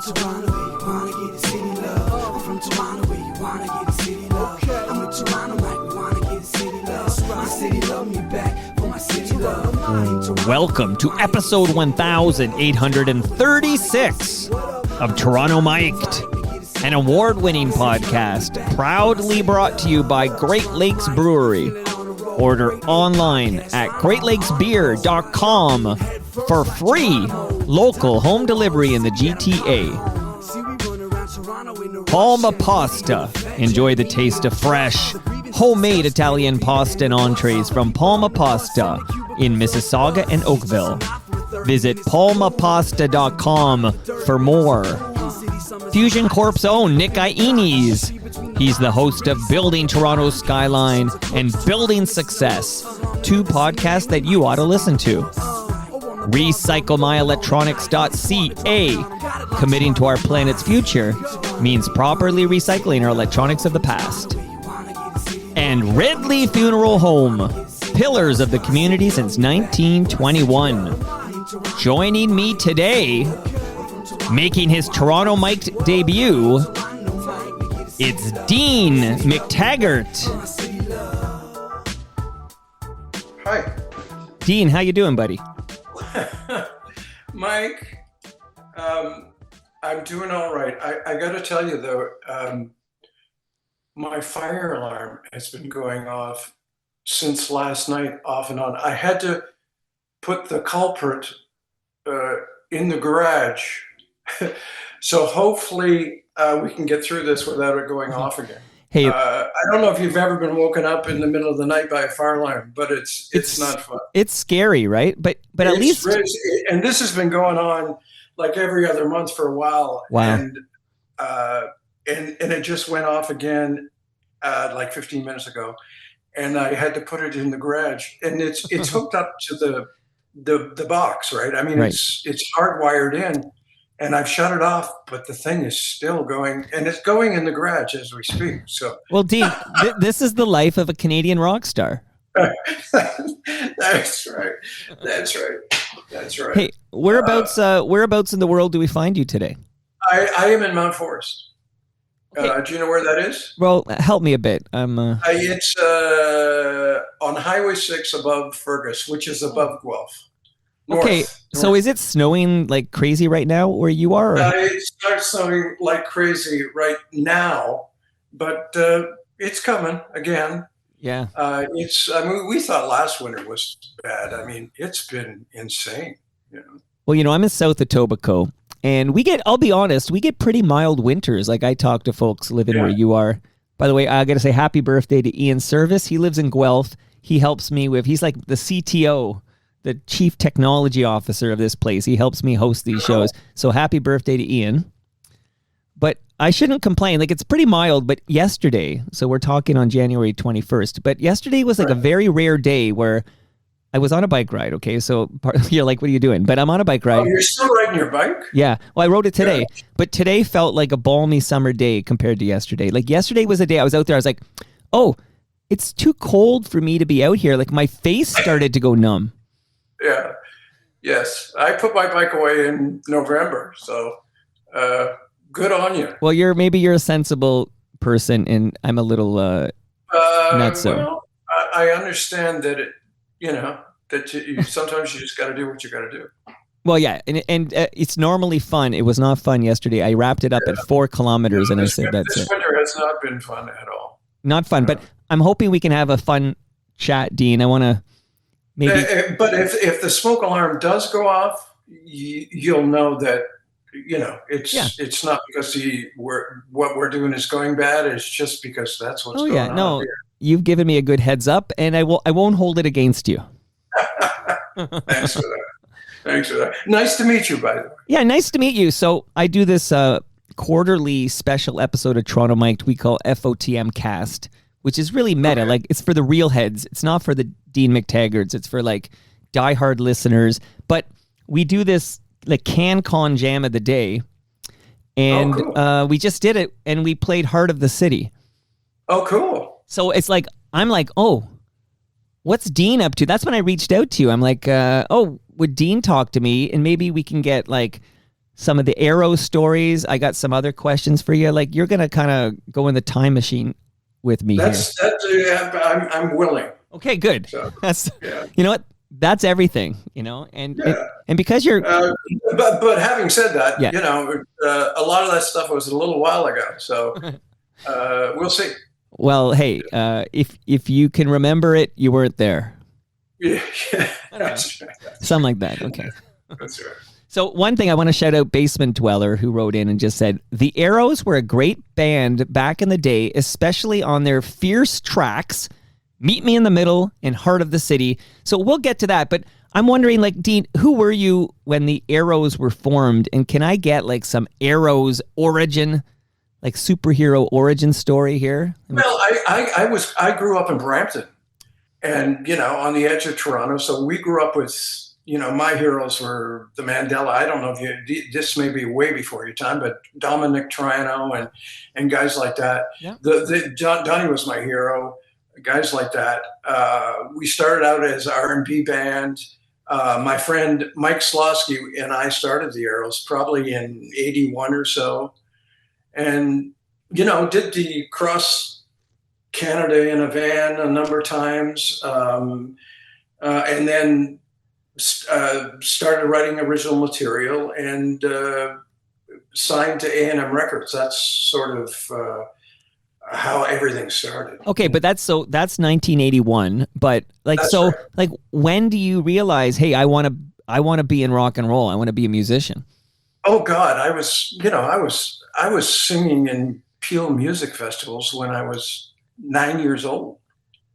from Toronto, where you wanna get the city love. I'm from Toronto, where you wanna get the city love. I'm in Toronto, like we wanna get the city love. My city love me back for my city love. Welcome to episode 1836 of Toronto Mic'd, an award-winning podcast proudly brought to you by Great Lakes Brewery. Order online at greatlakesbeer.com for free local home delivery in the GTA. Palma Pasta. Enjoy the taste of fresh, homemade Italian pasta and entrees from Palma Pasta in Mississauga and Oakville. Visit palmapasta.com for more. Fusion Corp's own Nick Iones. He's the host of Building Toronto's Skyline and Building Success, two podcasts that you ought to listen to. RecycleMyElectronics.ca. Committing to our planet's future means properly recycling our electronics of the past. And Ridley Funeral Home, pillars of the community since 1921. Joining me today, making his Toronto Mic'd debut, it's Dean McTaggart. Hi. Dean, how you doing, buddy? Mike, I'm doing all right. I got to tell you, though, my fire alarm has been going off since last night, off and on. I had to put the culprit in the garage. So hopefully we can get through this without it going off again. Hey, I don't know if you've ever been woken up in the middle of the night by a fire alarm, but it's not fun. It's scary, right? But at least, and this has been going on like every other month for a while. Wow. And it just went off again like 15 minutes ago, and I had to put it in the garage, and it's hooked up to the box, right? I mean, right. It's hardwired in. And I've shut it off, but the thing is still going, and it's going in the garage as we speak. So, well, Dean, this is the life of a Canadian rock star. That's right. That's right. That's right. Hey, whereabouts in the world do we find you today? I am in Mount Forest. Okay. Do you know where that is? Well, help me a bit. It's on Highway 6 above Fergus, which is above Guelph. Okay, so is it snowing like crazy right now where you are? It starts snowing like crazy right now, but it's coming again. Yeah. We thought last winter was bad. I mean, it's been insane. You know. Well, I'm in South Etobicoke, and I'll be honest, we get pretty mild winters. Like I talk to folks living where you are. By the way, I got to say happy birthday to Ian Service. He lives in Guelph. He helps me he's like the CTO. The chief technology officer of this place. He helps me host these shows. So happy birthday to Ian. But I shouldn't complain. Like it's pretty mild, but yesterday, so we're talking on January 21st, but yesterday was like a very rare day where I was on a bike ride. Okay. So you're like, what are you doing? But I'm on a bike ride. Oh, you're still riding your bike? Yeah. Well, I rode it today, but today felt like a balmy summer day compared to yesterday. Like yesterday was a day I was out there. I was like, oh, it's too cold for me to be out here. Like my face started to go numb. Yeah. Yes. I put my bike away in November. So good on you. Well, you're a sensible person, and I'm a little not so. Well, I understand that you sometimes you just got to do what you got to do. Well, yeah, and it's normally fun. It was not fun yesterday. I wrapped it up at 4 kilometers, and I said that's it. This winter has not been fun at all. Not fun, but I'm hoping we can have a fun chat, Dean. I want to. Maybe. But if the smoke alarm does go off, you'll know that it's not because what we're doing is going bad. It's just because that's what's going on. No, here. You've given me a good heads up, and I won't hold it against you. Thanks for that. Thanks for that. Nice to meet you, by the way. Yeah, nice to meet you. So I do this quarterly special episode of Toronto Mic'd we call FOTM Cast, which is really meta. Okay. Like it's for the real heads. It's not for the Dean McTaggarts. It's for like diehard listeners. But we do this like CanCon Jam of the Day, and cool. We just did it, and we played Heart of the City. Oh, cool. So it's like I'm like, oh, what's Dean up to? That's when I reached out to you. I'm like, oh, would Dean talk to me, and maybe we can get like some of the Arrow stories. I got some other questions for you. Like, you're going to kind of go in the time machine with me here. I'm willing. Okay, good. So, That's, yeah. you know what? That's everything, you know, and because you're, but having said that, Yeah. you know, a lot of that stuff was a little while ago. So we'll see. well, hey, if you can remember it, you weren't there. Yeah, that's right. Something like that. Okay. That's right. So one thing I want to shout out Basement Dweller, who wrote in and just said, the Arrows were a great band back in the day, especially on their fierce tracks, Meet Me in the Middle and Heart of the City. So we'll get to that. But I'm wondering, like, Dean, who were you when the Arrows were formed? And can I get like some Arrows origin, like superhero origin story here? Well, I grew up in Brampton and, you know, on the edge of Toronto. So we grew up with, you know, my heroes were the Mandela. I don't know if this may be way before your time, but Dominic Triano and guys like that. Yeah. Donnie was my hero. Guys like that. We started out as R&B band. My friend Mike Slosky and I started the Arrows probably in 81 or so. And, you know, did the cross Canada in a van a number of times. And then started writing original material and signed to A&M Records. That's sort of how everything started. Okay, but that's 1981. But like, That's so right. like, when do you realize, hey, I want to be in rock and roll. I want to be a musician. Oh God, I was singing in Peel music festivals when I was 9 years old.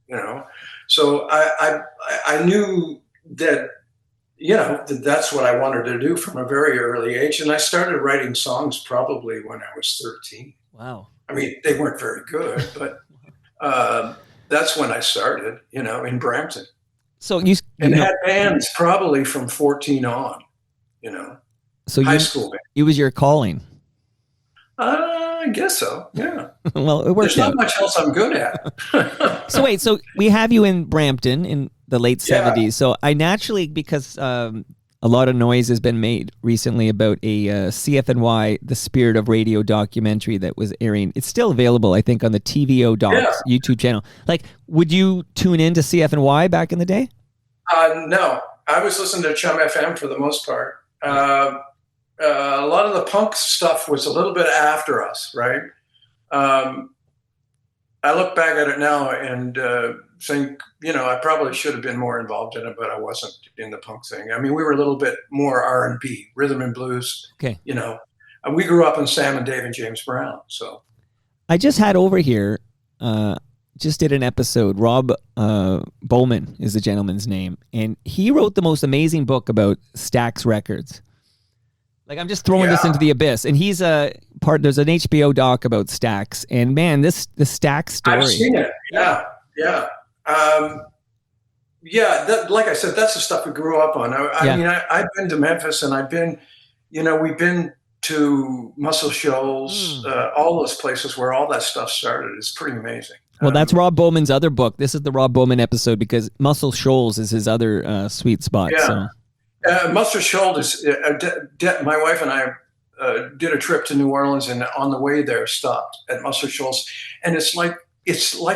You know, so I knew that, you know, that's what I wanted to do from a very early age, and I started writing songs probably when I was 13. Wow. I mean, they weren't very good, but that's when I started, you know, in Brampton. So you had bands probably from 14 on, you know, high school band. It was your calling. I guess so, yeah. Well, it worked There's not out. much else I'm good at. So wait, so we have you in Brampton in the late 70s. So I naturally, because a lot of noise has been made recently about a CFNY, The Spirit of Radio documentary that was airing. It's still available, I think, on the TVO Docs YouTube channel. Like, would you tune in to CFNY back in the day? No, I was listening to Chum FM for the most part. A lot of the punk stuff was a little bit after us, right? I look back at it now and think, you know, I probably should have been more involved in it, but I wasn't in the punk thing. I mean, we were a little bit more R&B, rhythm and blues. Okay. You know, we grew up in Sam and Dave and James Brown. So I just had over here, just did an episode. Rob Bowman is the gentleman's name, and he wrote the most amazing book about Stax Records. Like, I'm just throwing this into the abyss, and he's a part. There's an HBO doc about Stax, and man, the Stax story. I've seen it. Yeah. Like I said, that's the stuff we grew up on. I mean, I've been to Memphis, and I've been, you know, we've been to Muscle Shoals, all those places where all that stuff started. It's pretty amazing. Well, that's Rob Bowman's other book. This is the Rob Bowman episode because Muscle Shoals is his other sweet spot. Yeah. So. Muscle Shoals, my wife and I did a trip to New Orleans, and on the way there stopped at Muscle Shoals, and it's like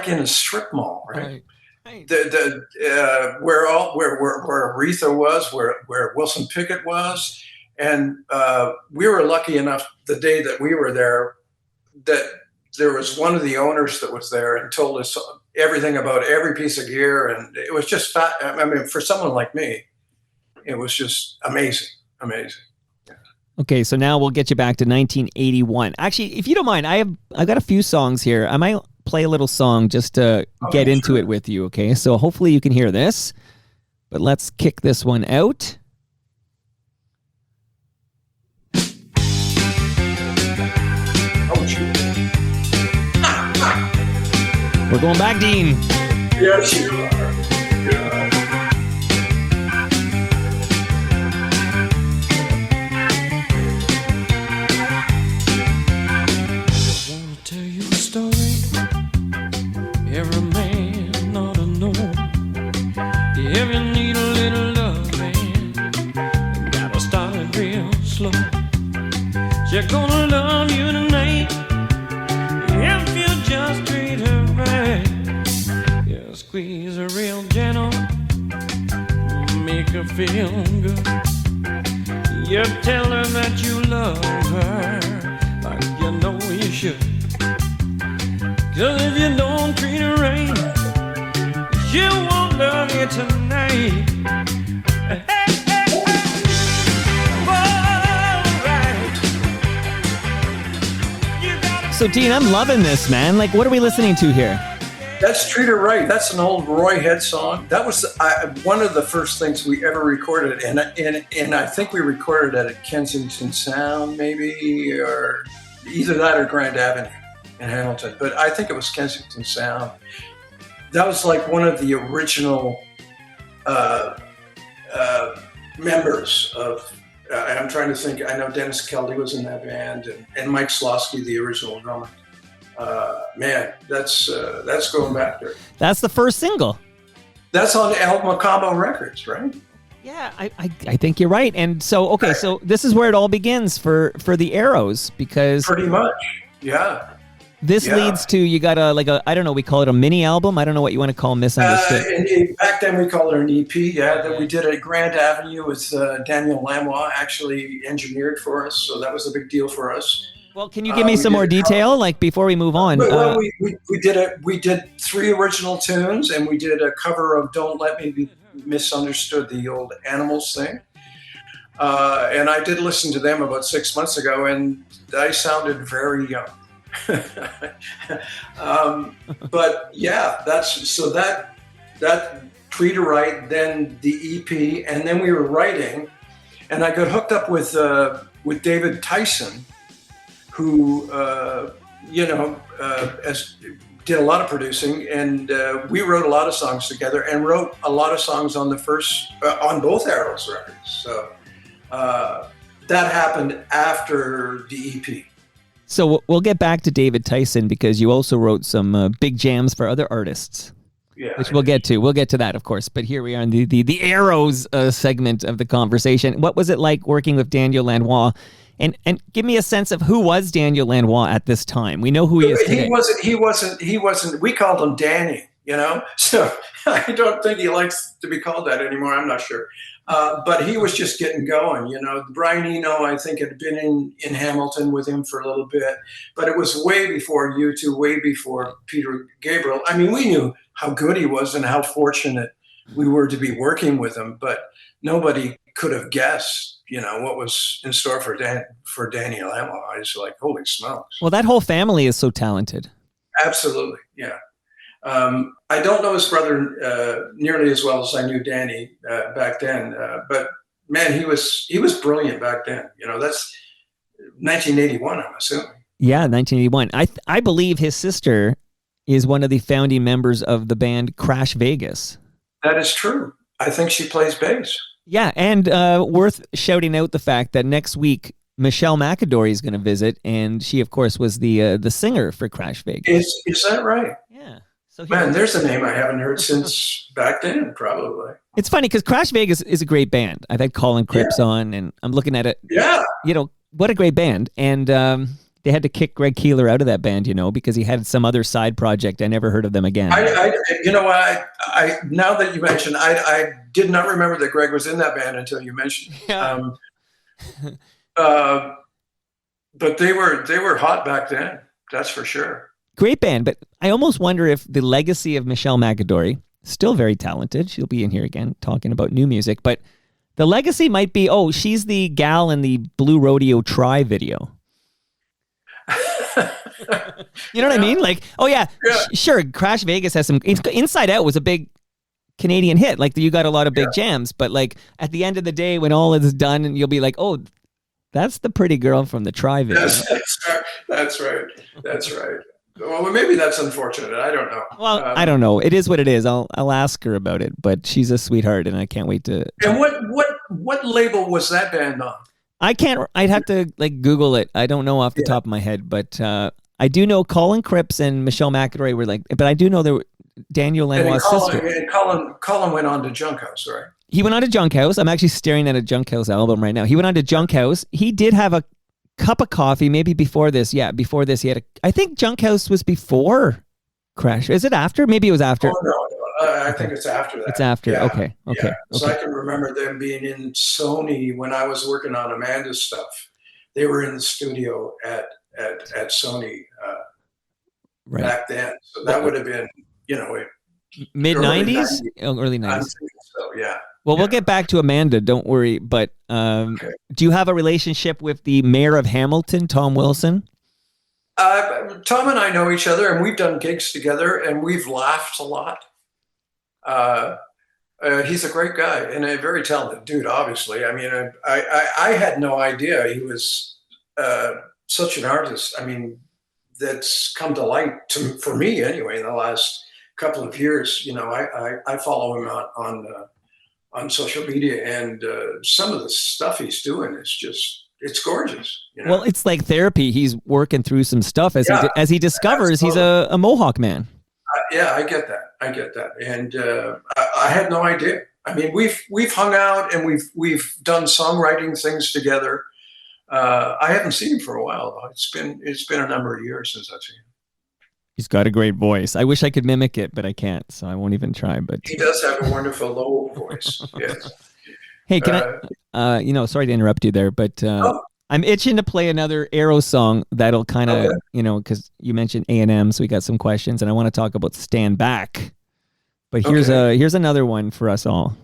in a strip mall, right? Where Aretha was, where Wilson Pickett was, and we were lucky enough the day that we were there that there was one of the owners that was there and told us everything about every piece of gear, and it was just I mean, for someone like me, it was just amazing. Yeah. Okay, so now we'll get you back to 1981. Actually, if you don't mind, I've got a few songs here. I might play a little song just to get into it with you, okay? So hopefully you can hear this, but let's kick this one out. We're going back, Dean. Yes, you are. Yeah. Every man ought to know. If you need a little love, man, you gotta start it real slow. She's gonna love you tonight if you just treat her right. You squeeze her real gentle, make her feel good. You tell her that you love her like you know you should. 'Cause if you don't treat her right, she won't love you tonight. Hey, hey, hey. Alright. You gotta So, Dean, I'm loving this, man. Like, what are we listening to here? That's Treat Her Right. That's an old Roy Head song. That was one of the first things we ever recorded. And I think we recorded it at Kensington Sound, maybe, or either that or Grand Avenue in Hamilton. But I think it was Kensington Sound. That was like one of the original members of, I'm trying to think, I know Dennis Kelly was in that band, and Mike Slosky, the original drummer. Man, that's going back there. That's the first single. That's on El Macabo Records, right? Yeah, I think you're right. And so, okay, so this is where it all begins for the Arrows, because Pretty much, yeah. this leads to, you got I don't know, we call it a mini album. I don't know what you want to call Misunderstood. And back then we called it an EP, that we did at Grand Avenue with Daniel Lanois actually engineered for us, so that was a big deal for us. Well, can you give me some more detail, like, before we move on? Well, we did 3 original tunes, and we did a cover of "Don't Let Me Be Misunderstood," the old Animals thing. And I did listen to them about 6 months ago, and I sounded very young. But yeah, that Treat Her Right, then the EP, and then we were writing, and I got hooked up with David Tyson, who did a lot of producing, and we wrote a lot of songs together, and wrote a lot of songs on on both Arrows records. So that happened after the EP. So we'll get back to David Tyson, because you also wrote some big jams for other artists. Yeah, which we'll get to. We'll get to that, of course. But here we are in the Arrows segment of the conversation. What was it like working with Daniel Lanois? And give me a sense of who was Daniel Lanois at this time. We know who he is today. He wasn't. We called him Danny, So I don't think he likes to be called that anymore. I'm not sure. But he was just getting going, Brian Eno, I think, had been in Hamilton with him for a little bit, but it was way before U2, way before Peter Gabriel. I mean, we knew how good he was and how fortunate we were to be working with him, but nobody could have guessed, what was in store for Danny Lanois. I was like, holy smokes. Well, that whole family is so talented. Absolutely, yeah. I don't know his brother nearly as well as I knew Danny back then, but man, he was brilliant back then. That's 1981, I'm assuming. Yeah, 1981. I believe his sister is one of the founding members of the band Crash Vegas. That is true. I think she plays bass. Yeah, and worth shouting out the fact that next week Michelle McAdory is going to visit, and she, of course, was the singer for Crash Vegas. Is that right? Yeah. So man, there's a name I haven't heard since back then, probably. It's funny because Crash Vegas is a great band. I've had Colin Cripps on, and I'm looking at it. Yeah. What a great band. And they had to kick Greg Keeler out of that band, because he had some other side project. I never heard of them again. I now that you mentioned, I did not remember that Greg was in that band until you mentioned. Yeah. But they were hot back then. That's for sure. Great band, but I almost wonder if the legacy of Michelle McAdory, still very talented, she'll be in here again talking about new music, but the legacy might be, she's the gal in the Blue Rodeo Try video. You know what I mean? Like, sure, Crash Vegas has some... Inside Out was a big Canadian hit. Like, you got a lot of big jams, but like at the end of the day, when all is done, and you'll be like, that's the pretty girl from the Try video. That's right. Well, maybe that's unfortunate. I don't know. Well, I don't know. It is what it is. I'll ask her about it, but she's a sweetheart, and I can't wait to. And what label was that band on? I can't. I'd have to Google it. I don't know off the top of my head, but I do know Colin Cripps and Michelle McAdory were but I do know there were Daniel Lanois' sister. And Colin went on to Junk House, right? He went on to Junk House. I'm actually staring at a Junk House album right now. He went on to Junk House. He did have a cup of coffee, maybe before this. Yeah, before this, he had I think Junk House was before Crash. Is it after? Maybe it was after. Oh, no. I think it's after that. It's after. Yeah. Okay. Yeah. So I can remember them being in Sony when I was working on Amanda's stuff. They were in the studio at Sony back then. So that would have been, mid 90s, early 90s. So, yeah. Well, we'll get back to Amanda. Don't worry. But do you have a relationship with the mayor of Hamilton, Tom Wilson? Tom and I know each other, and we've done gigs together, and we've laughed a lot. He's a great guy and a very talented dude, obviously. I mean, I had no idea he was such an artist. I mean, that's come to light for me anyway in the last couple of years. I follow him on social media, and some of the stuff he's doing is just, it's gorgeous. Well, it's like therapy. He's working through some stuff as he discovers he's a Mohawk man. Yeah, I get that, and I had no idea. I mean, we've hung out and we've done songwriting things together. I haven't seen him for a while though. It's been a number of years since I've seen him. He's got a great voice. I wish I could mimic it, but I can't, so I won't even try. But he does have a wonderful low voice. Yes. Hey, can I? Sorry to interrupt you there, but I'm itching to play another Arrow song that'll kind of, because you mentioned A&M, so we got some questions, and I want to talk about Stand Back. But here's another one for us all.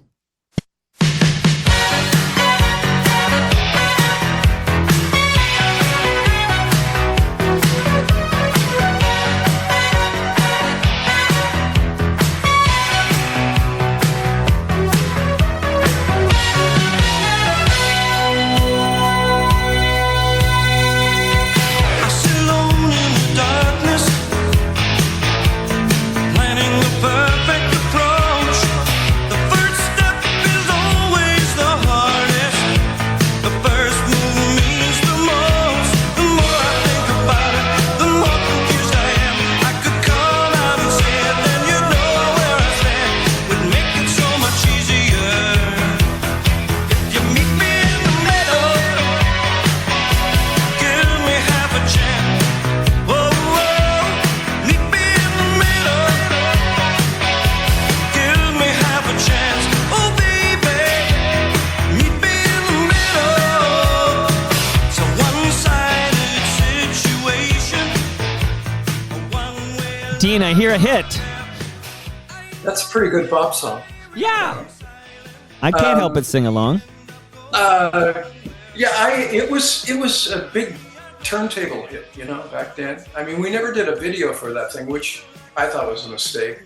Dean, I hear a hit. That's a pretty good pop song. Yeah. I can't help but sing along. It was a big turntable hit, back then. I mean, we never did a video for that thing, which I thought was a mistake,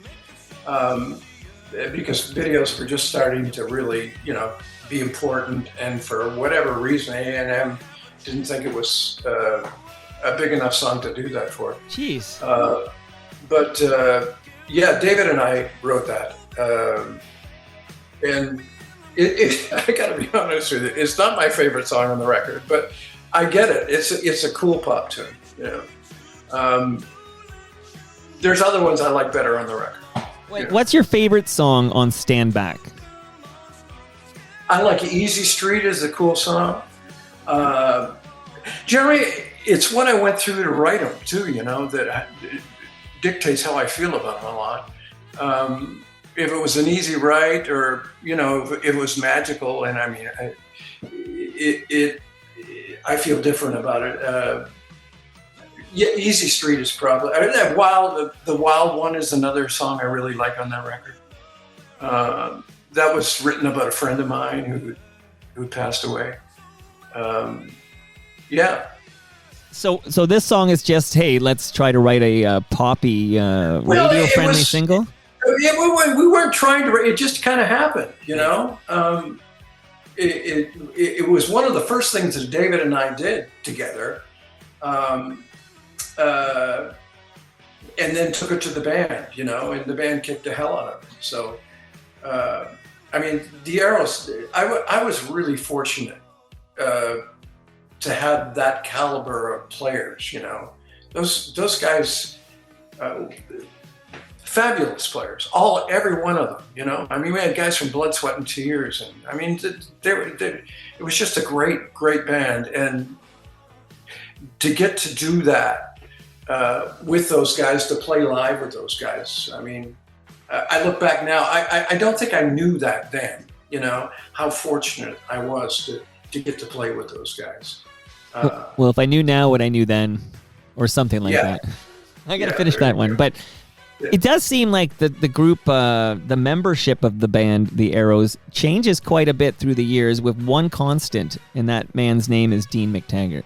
because videos were just starting to really, be important, and for whatever reason, A&M didn't think it was a big enough song to do that for. Jeez. But David and I wrote that, and I got to be honest with you, it's not my favorite song on the record, but I get it. It's a cool pop tune. There's other ones I like better on the record. Wait, what's your favorite song on Stand Back? I like Easy Street is a cool song. Generally, it's what I went through to write them too. That dictates how I feel about them a lot. If it was an easy write, or if it was magical, and I mean, I feel different about it. Easy Street is probably that wild. The Wild One is another song I really like on that record. That was written about a friend of mine who passed away. So this song is just, hey, let's try to write a poppy radio-friendly single? Yeah, we weren't trying to. It just kind of happened, It was one of the first things that David and I did together, and then took it to the band, and the band kicked the hell out of it. So, the Arrows, I was really fortunate to have that caliber of players, those guys, fabulous players, every one of them, we had guys from Blood, Sweat and Tears, and it was just a great band, and to get to do that with those guys, to play live with those guys. I mean, I look back now, I don't think I knew that then, you know, how fortunate I was to get to play with those guys. Well, if I knew now what I knew then, or something like that. I got to finish that one. But it does seem like the group, the membership of the band, the Arrows, changes quite a bit through the years with one constant, and that man's name is Dean McTaggart.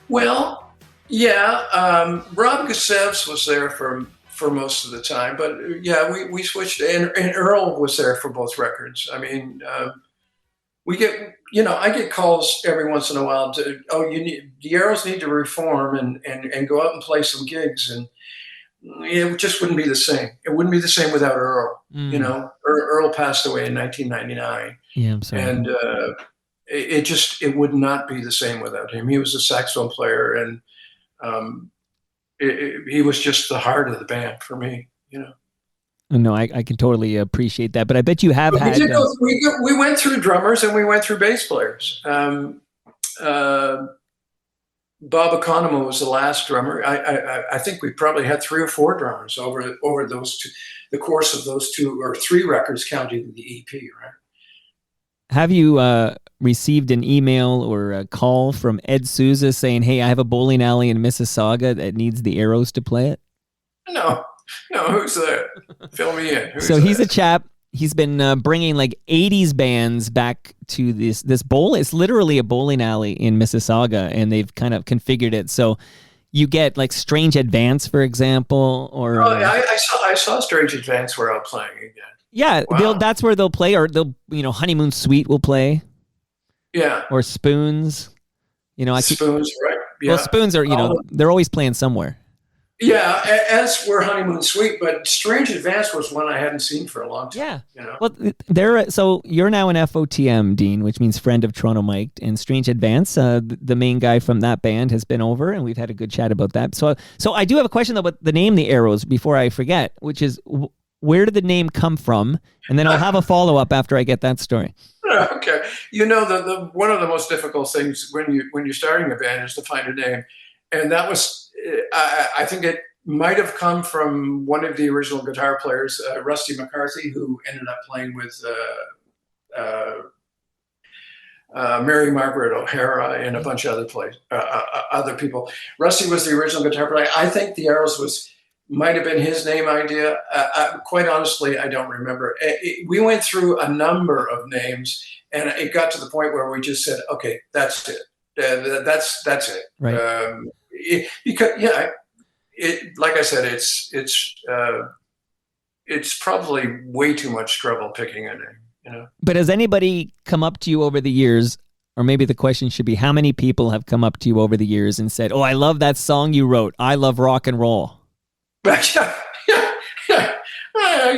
Well, yeah, Rob Gusevs was there for most of the time, but yeah, we switched, and Earl was there for both records. I mean, we get, you know, I get calls every once in a while to, the Arrows need to reform and go out and play some gigs, and it just wouldn't be the same. It wouldn't be the same without Earl. You know, Earl passed away in 1999. Yeah, I'm sorry. And it would not be the same without him. He was a saxophone player, and he was just the heart of the band for me, you know. No, I can totally appreciate that, but I bet you have had. We went through drummers and we went through bass players. Bob Economou was the last drummer. I think we probably had 3 or 4 drummers over the course of those 2 or 3 records, counting the EP, right? Have you received an email or a call from Ed Souza saying, "Hey, I have a bowling alley in Mississauga that needs the Arrows to play it"? No, who's that? Fill me in. He's a chap. He's been bringing like 80s bands back to this bowl. It's literally a bowling alley in Mississauga, and they've kind of configured it so you get like Strange Advance, for example, or I saw Strange Advance were out playing again. Yeah, wow. That's where they'll play, or they'll, you know, Honeymoon Suite will play. Yeah. Or Spoons. You know, Spoons, right? Yeah. Well, Spoons are, you know, they're always playing somewhere. Yeah, as were Honeymoon Suite, but Strange Advance was one I hadn't seen for a long time. Yeah. You know? Well, so you're now an FOTM, Dean, which means friend of Toronto Mike, and Strange Advance, the main guy from that band, has been over, and we've had a good chat about that. So I do have a question, though, about the name The Arrows before I forget, which is, where did the name come from? And then I'll have a follow-up after I get that story. Okay. You know, the one of the most difficult things when you're starting a band is to find a name. And that was, I think it might have come from one of the original guitar players, Rusty McCarthy, who ended up playing with Mary Margaret O'Hara and a bunch of other people. Rusty was the original guitar player. I think the Arrows might have been his name idea. Quite honestly, I don't remember. We went through a number of names, and it got to the point where we just said, "Okay, that's it. That's it." Right. Because like I said, it's probably way too much trouble picking a name, you know. But has anybody come up to you over the years, or maybe the question should be, how many people have come up to you over the years and said, "Oh, I love that song you wrote. I love rock and roll"? I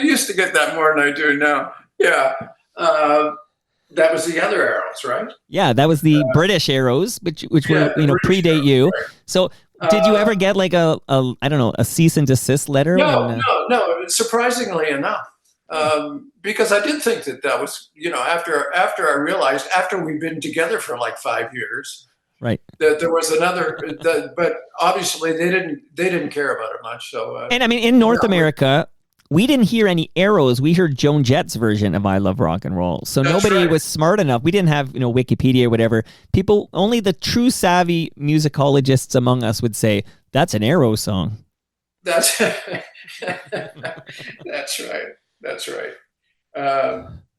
used to get that more than I do now. Yeah. That was the other Arrows, right? Yeah, that was the British Arrows, which were, you know, predate Arrows, you. Right. So did you ever get like a I don't know, a cease and desist letter? No. Surprisingly enough, because I did think that was, you know, after I realized, after we'd been together for like 5 years, right, that there was another, but obviously they didn't care about it much. So and I mean, in North America, we didn't hear any Arrows. We heard Joan Jett's version of "I Love Rock and Roll." So nobody was smart enough. We didn't have, you know, Wikipedia or whatever. People, only the true savvy musicologists among us would say that's an Arrow song. That's that's right. That's right.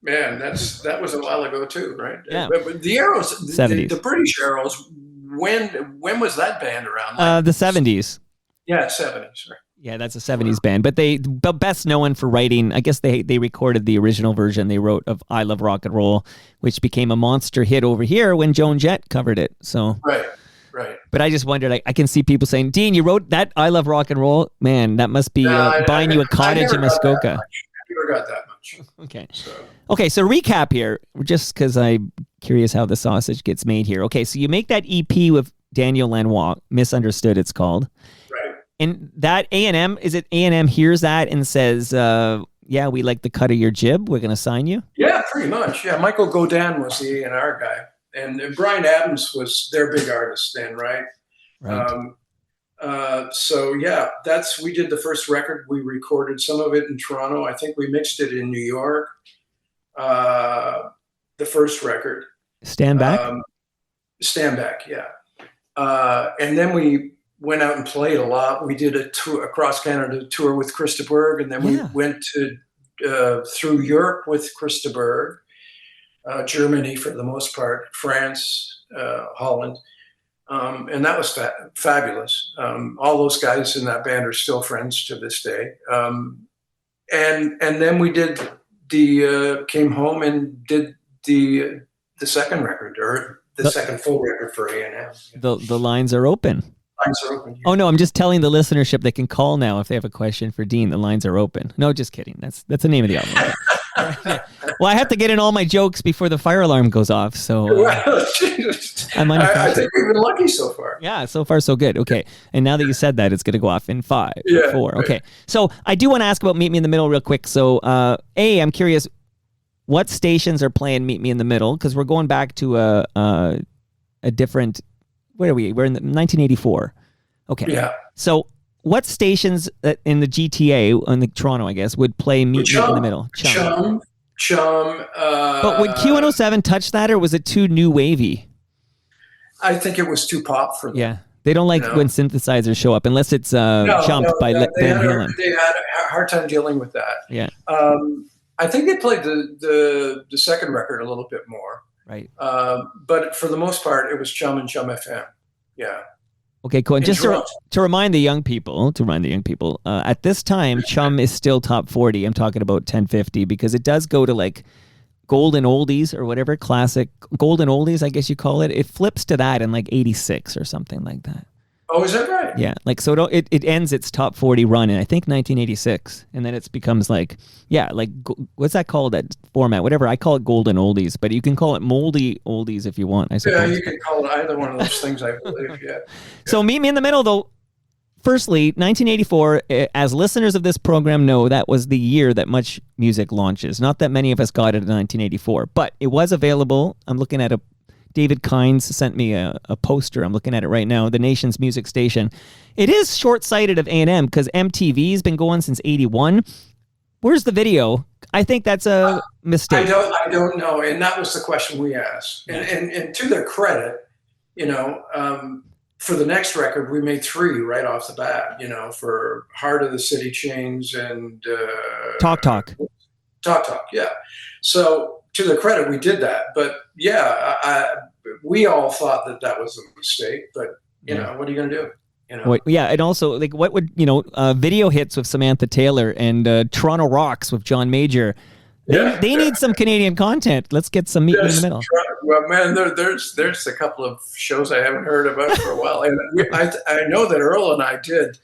Man, that was a while ago too, right? Yeah. But the Arrows, 70s. The British Arrows. When was that band around? Like, the 70s. Yeah, 70s. Right. Yeah, that's a 70s band. But best known for writing, I guess they recorded the original version they wrote of "I Love Rock and Roll," which became a monster hit over here when Joan Jett covered it. So right. But I just wondered, I can see people saying, "Dean, you wrote that 'I Love Rock and Roll'? Man, that must be buying you a cottage in Muskoka." I never got that much. Okay. So recap here, just because I'm curious how the sausage gets made here. Okay, so you make that EP with Daniel Lanois, Misunderstood it's called. And that A&M, is it A&M hears that and says, yeah, we like the cut of your jib, we're going to sign you? Yeah, pretty much. Yeah, Michael Godin was the A&R guy. And Brian Adams was their big artist then, right? Right. So yeah, we did the first record. We recorded some of it in Toronto. I think we mixed it in New York. The first record, Stand Back. Stand Back, yeah. And then we went out and played a lot. We did a tour across Canada tour with Krista Berg, and then we went to through Europe with Krista Berg, Germany for the most part, France, Holland. And that was fabulous. All those guys in that band are still friends to this day. And then we did came home and did the second record, or the second full record for A&M. The lines are open. Lines are open. Yeah. Oh no, I'm just telling the listenership they can call now if they have a question for Dean. The lines are open. No, just kidding. That's the name of the album. Well, I have to get in all my jokes before the fire alarm goes off. So I think we've been lucky so far. Yeah, so far so good. Okay, and now that you said that, it's going to go off in 5, 4. Right. Okay, so I do want to ask about Meet Me in the Middle real quick. So, I'm curious, what stations are playing Meet Me in the Middle? Because we're going back to a different. Where are we? We're in 1984. Okay. Yeah. So, what stations in the GTA, in the Toronto, I guess, would play Meet Me in the Middle? Chum. But would Q107 touch that, or was it too new wavy? I think it was too pop for them. Yeah. They don't like when synthesizers show up, unless it's Jump by Van Halen. They had a hard time dealing with that. Yeah. I think they played the second record a little bit more. Right. But for the most part, it was Chum and Chum FM. Yeah. Okay, cool. And just to remind the young people, at this time, Chum is still top 40. I'm talking about 1050, because it does go to like golden oldies or whatever, classic golden oldies, I guess you call it. It flips to that in like 86 or something like that. Oh, is that right? Yeah, like so it ends its top 40 run in I think 1986, and then it becomes like what's that called, that format? Whatever, I call it golden oldies, but you can call it moldy oldies if you want. I suppose. Yeah, you can call it either one of those things. I believe. Yeah. So Meet Me in the Middle, though. Firstly, 1984, as listeners of this program know, that was the year that Much Music launches. Not that many of us got it in 1984, but it was available. I'm looking at David Kynes sent me a poster. I'm looking at it right now. The nation's music station. It is short-sighted of A&M because MTV's been going since 81. Where's the video? I think that's a mistake. I don't know. And that was the question we asked. And to their credit, for the next record, we made 3 right off the bat, for Heart of the City Chains and Talk. Yeah. So to their credit, we did that. But yeah, we all thought that was a mistake. But what are you going to do? And also, like, what would video hits with Samantha Taylor and Toronto Rocks with John Major? They need some Canadian content. Let's get some Meet Me in the Middle. Well, man, there's a couple of shows I haven't heard about for a while, and I know that Earl and I did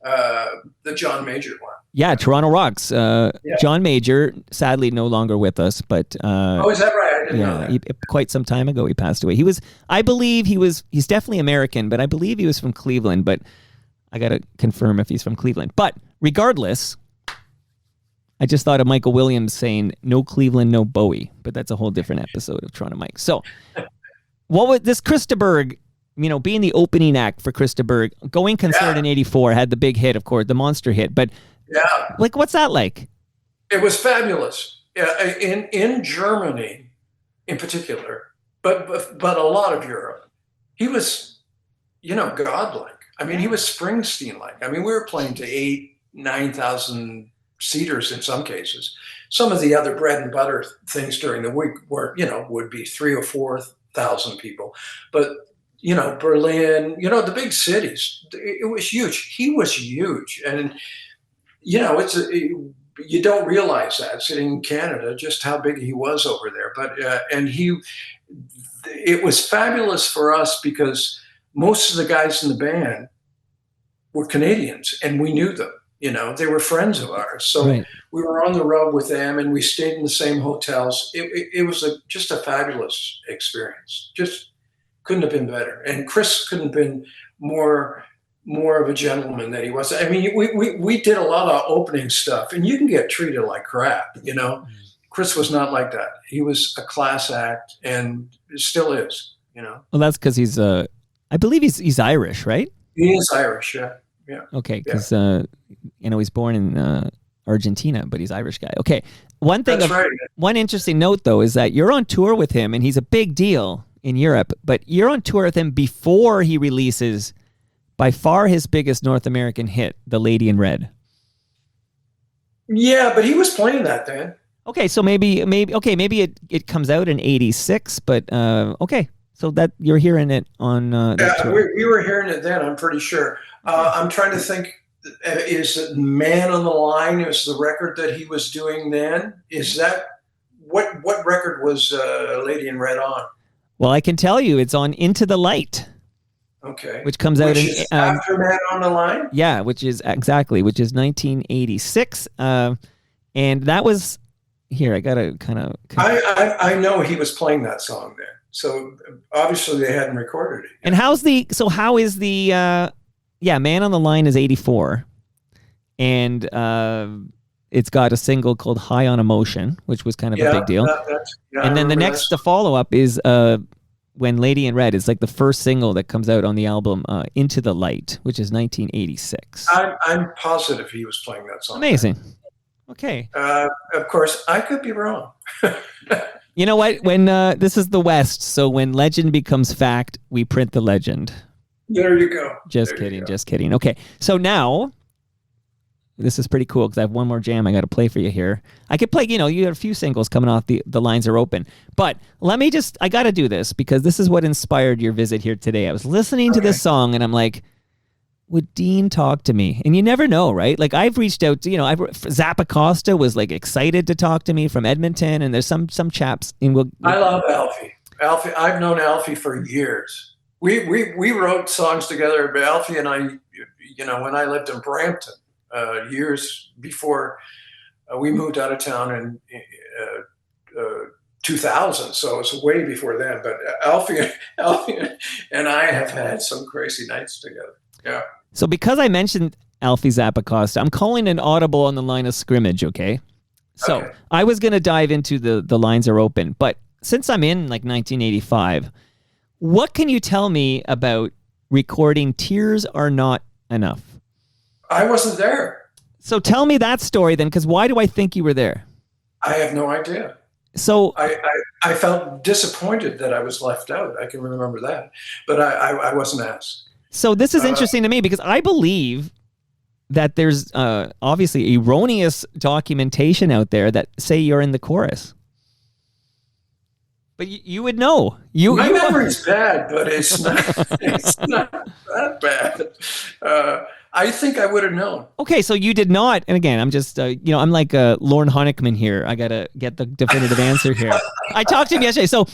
the John Major one. Yeah, Toronto Rocks. John Major, sadly no longer with us, but oh, is that right? I didn't know that. Quite some time ago he passed away. I believe he's definitely American, but I believe he was from Cleveland, but I got to confirm if he's from Cleveland. But regardless, I just thought of Michael Williams saying, "No Cleveland, no Bowie," but that's a whole different episode of Toronto Mike. So, what was this Krista Berg, being the opening act for Krista Berg, Going Concern in 84, had the big hit, of course, the monster hit, but like, what's that like? It was fabulous. In Germany, in particular, but a lot of Europe, he was, godlike. I mean, he was Springsteen-like. I mean, we were playing to 8,000-9,000 seaters in some cases. Some of the other bread and butter things during the week were, would be 3,000 or 4,000 people. But, Berlin, the big cities, it was huge. He was huge. And, you don't realize that sitting in Canada, just how big he was over there. But, it was fabulous for us because most of the guys in the band were Canadians and we knew them. They were friends of ours. So we were on the road with them and we stayed in the same hotels. It was just a fabulous experience. Just couldn't have been better. And Chris couldn't have been more of a gentleman than he was. I mean, we did a lot of opening stuff and you can get treated like crap, Chris was not like that. He was a class act and still is, Well, that's because he's I believe he's Irish, right? He is Irish, yeah. Yeah. Okay, because he's born in Argentina, but he's Irish guy. Okay, one thing. That's right. One interesting note though is that you're on tour with him, and he's a big deal in Europe. But you're on tour with him before he releases by far his biggest North American hit, "The Lady in Red." Yeah, but he was playing that then. Okay, so maybe it comes out in '86, but okay, so that you're hearing it on that tour. We were hearing it then. I'm pretty sure. I'm trying to think. Is it "Man on the Line"? Is the record that he was doing then? Is that what record was "Lady in Red" on? Well, I can tell you, it's on "Into the Light." Okay. Which comes out in after "Man on the Line." Yeah, which is 1986, and that was. Here, I gotta kind of. I know he was playing that song there, so obviously they hadn't recorded it. And how is the "Man on the Line" is 84, and it's got a single called "High on Emotion," which was kind of a big deal. And then the follow up is "When Lady in Red" is like the first single that comes out on the album "Into the Light," which is 1986. I'm positive he was playing that song. Amazing. Okay. Of course, I could be wrong. You know what? When this is the West, so when legend becomes fact, we print the legend. There you go. Just kidding. Okay, so now this is pretty cool because I have one more jam I got to play for you here. I could play. You have a few singles coming off. The lines are open, but I got to do this because this is what inspired your visit here today. I was listening to this song and I'm like, would Dean talk to me? And you never know, right? Like I've reached out to, Zappa Costa was like excited to talk to me from Edmonton, and there's some chaps. And I love Alfie. Alfie, I've known Alfie for years. We wrote songs together, but Alfie and I, when I lived in Brampton, years before we moved out of town in 2000, so it's way before then. But Alfie and I have had some crazy nights together. Yeah. So because I mentioned Alfie Zappa Costa, I'm calling an audible on the line of scrimmage, okay? So I was going to dive into the lines are open, but since I'm in like 1985, what can you tell me about recording Tears Are Not Enough? I wasn't there. So tell me that story then, because why do I think you were there? I have no idea. So I felt disappointed that I was left out. I can remember that, but I wasn't asked. So this is interesting to me because I believe that there's obviously erroneous documentation out there that say you're in the chorus. But you would know. My memory's bad, but it's not that bad. I think I would have known. Okay, so you did not. And again, I'm just, I'm like Lorne Honickman here. I got to get the definitive answer here. I talked to him yesterday. So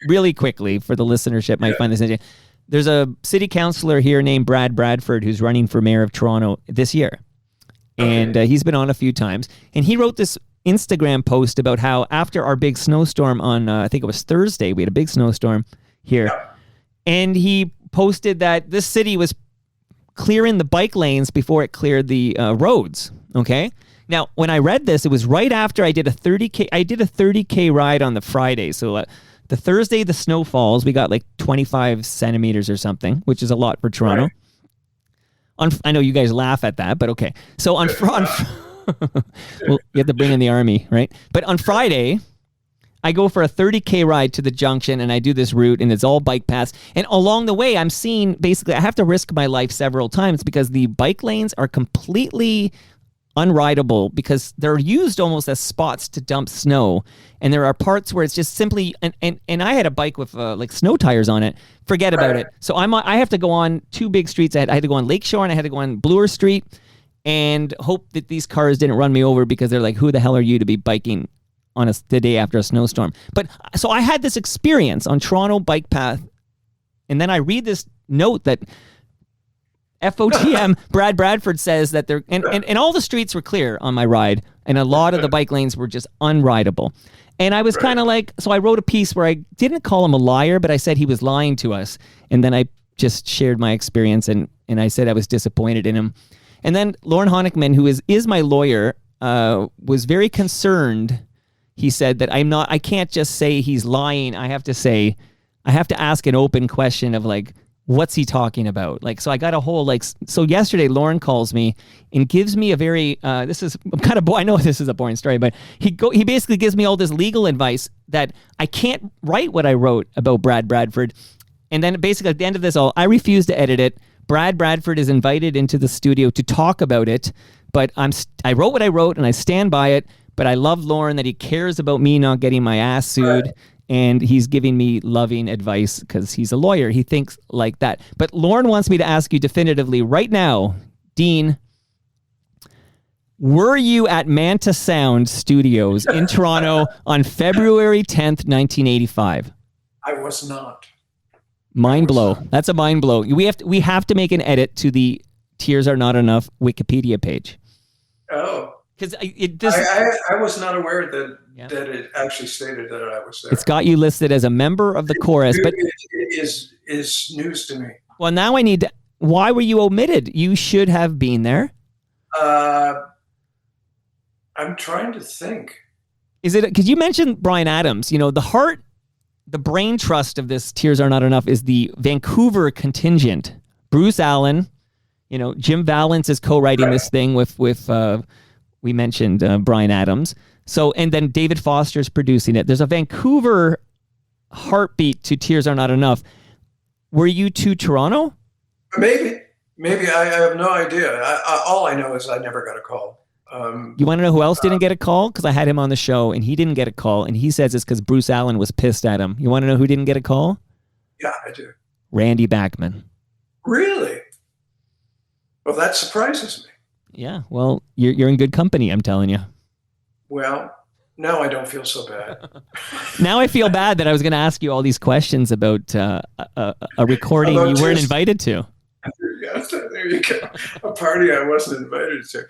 really quickly for the listenership might find this interesting. There's a city councillor here named Brad Bradford who's running for mayor of Toronto this year. And he's been on a few times. And he wrote this Instagram post about how after our big snowstorm on, I think it was Thursday, we had a big snowstorm here. Yeah. And he posted that this city was clearing the bike lanes before it cleared the roads. Okay. Now, when I read this, it was right after I did a 30K ride on the Friday. So the Thursday, the snow falls. We got like 25 centimeters or something, which is a lot for Toronto. Right. I know you guys laugh at that, but okay. So well, you have to bring in the army, right? But on Friday, I go for a 30K ride to the junction, and I do this route, and it's all bike paths. And along the way, I'm seeing, basically, I have to risk my life several times because the bike lanes are completely unrideable because they're used almost as spots to dump snow. And there are parts where it's just simply, and I had a bike with like snow tires on it. Forget about it. So I have to go on two big streets. I had to go on Lakeshore and I had to go on Bloor Street and hope that these cars didn't run me over because they're like, who the hell are you to be biking on the day after a snowstorm? But so I had this experience on Toronto Bike Path. And then I read this note that FOTM, Brad Bradford says that they're, and all the streets were clear on my ride, and a lot of the bike lanes were just unrideable. And I was kind of like, so I wrote a piece where I didn't call him a liar, but I said he was lying to us. And then I just shared my experience, and I said I was disappointed in him. And then Lorne Honickman, who is my lawyer, was very concerned. He said that I can't just say he's lying. I have to ask an open question of like, what's he talking about? Like, so I got a whole, like, so yesterday Lauren calls me and gives me a very, this is kind of, I know this is a boring story, but he basically gives me all this legal advice that I can't write what I wrote about Brad Bradford. And then basically at the end of this all, I refuse to edit it. Brad Bradford is invited into the studio to talk about it, but I wrote what I wrote and I stand by it. But I love Lauren that he cares about me not getting my ass sued, and he's giving me loving advice because he's a lawyer. He thinks like that. But Lauren wants me to ask you definitively right now, Dean, were you at Manta Sound Studios in Toronto on February 10th, 1985? I was not. Mind blow. That's a mind blow. We have to make an edit to the Tears Are Not Enough Wikipedia page. Oh. Because I was not aware that it actually stated that I was there. It's got you listed as a member of the chorus, but it is news to me. Well, now I need to. Why were you omitted? You should have been there. I'm trying to think. Is it because you mentioned Bryan Adams? You know, the brain trust of this Tears Are Not Enough is the Vancouver contingent. Bruce Allen, you know, Jim Valance is co-writing this thing with we mentioned Bryan Adams. So, and then David Foster's producing it. There's a Vancouver heartbeat to Tears Are Not Enough. Were you to Toronto? Maybe. I have no idea. All I know is I never got a call. You want to know who else didn't get a call? Because I had him on the show and he didn't get a call. And he says it's because Bruce Allen was pissed at him. You want to know who didn't get a call? Yeah, I do. Randy Bachman. Really? Well, that surprises me. Yeah, well, you're in good company, I'm telling you. Well, now I don't feel so bad. Now I feel bad that I was going to ask you all these questions about a recording you weren't invited to. There you go. A party I wasn't invited to.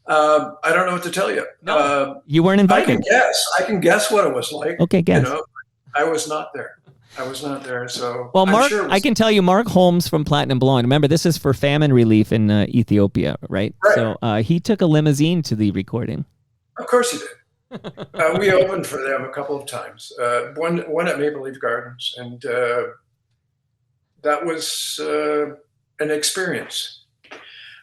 I don't know what to tell you. No, you weren't invited. I can guess what it was like. Okay, guess. You know, I was not there. So well, Mark, sure I can tell you, Mark Holmes from Platinum Blonde. Remember, this is for famine relief in Ethiopia, right? So he took a limousine to the recording. Of course he did. We opened for them a couple of times. One at Maple Leaf Gardens, and that was an experience.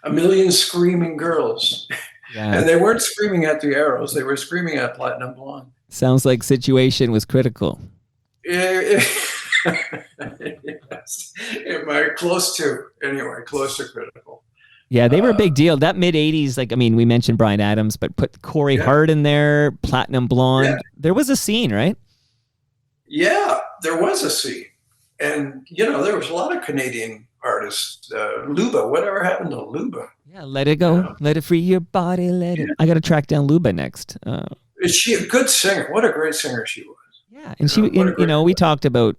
A million screaming girls, and they weren't screaming at the Arrows; they were screaming at Platinum Blonde. Sounds like situation was critical. Yes. Close to critical. Yeah, they were a big deal. That mid-'80s, like, I mean, we mentioned Bryan Adams, but put Corey Hart in there, Platinum Blonde. Yeah. There was a scene, right? Yeah, there was a scene. And, you know, there was a lot of Canadian artists. Luba, whatever happened to Luba? Yeah, let it go. Let it free your body. Let it. I got to track down Luba next. Is she a good singer? What a great singer she was. Yeah, and we talked about,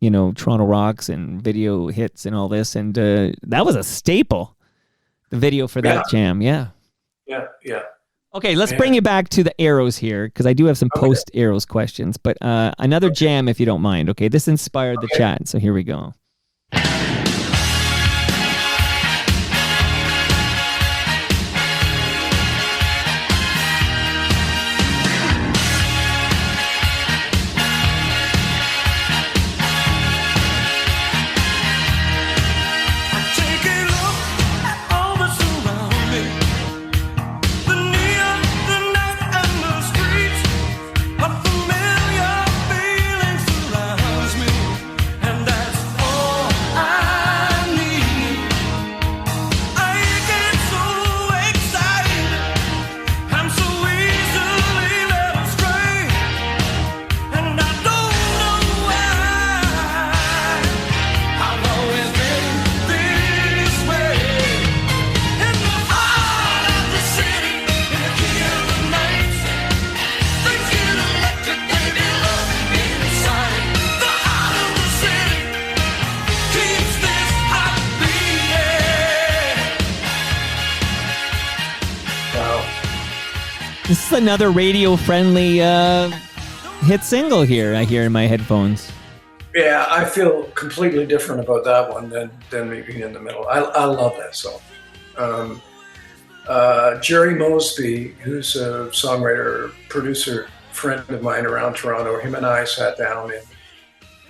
you know, Toronto Rocks and video hits and all this, and that was a staple. The video for that jam, yeah. Okay, let's bring you back to the Arrows here, because I do have some post-Arrows questions, but another jam, if you don't mind. Okay, this inspired the chat, so here we go. This is another radio-friendly hit single here, I hear in my headphones. Yeah, I feel completely different about that one than me being in the middle. I love that song. Jerry Mosby, who's a songwriter, producer, friend of mine around Toronto, him and I sat down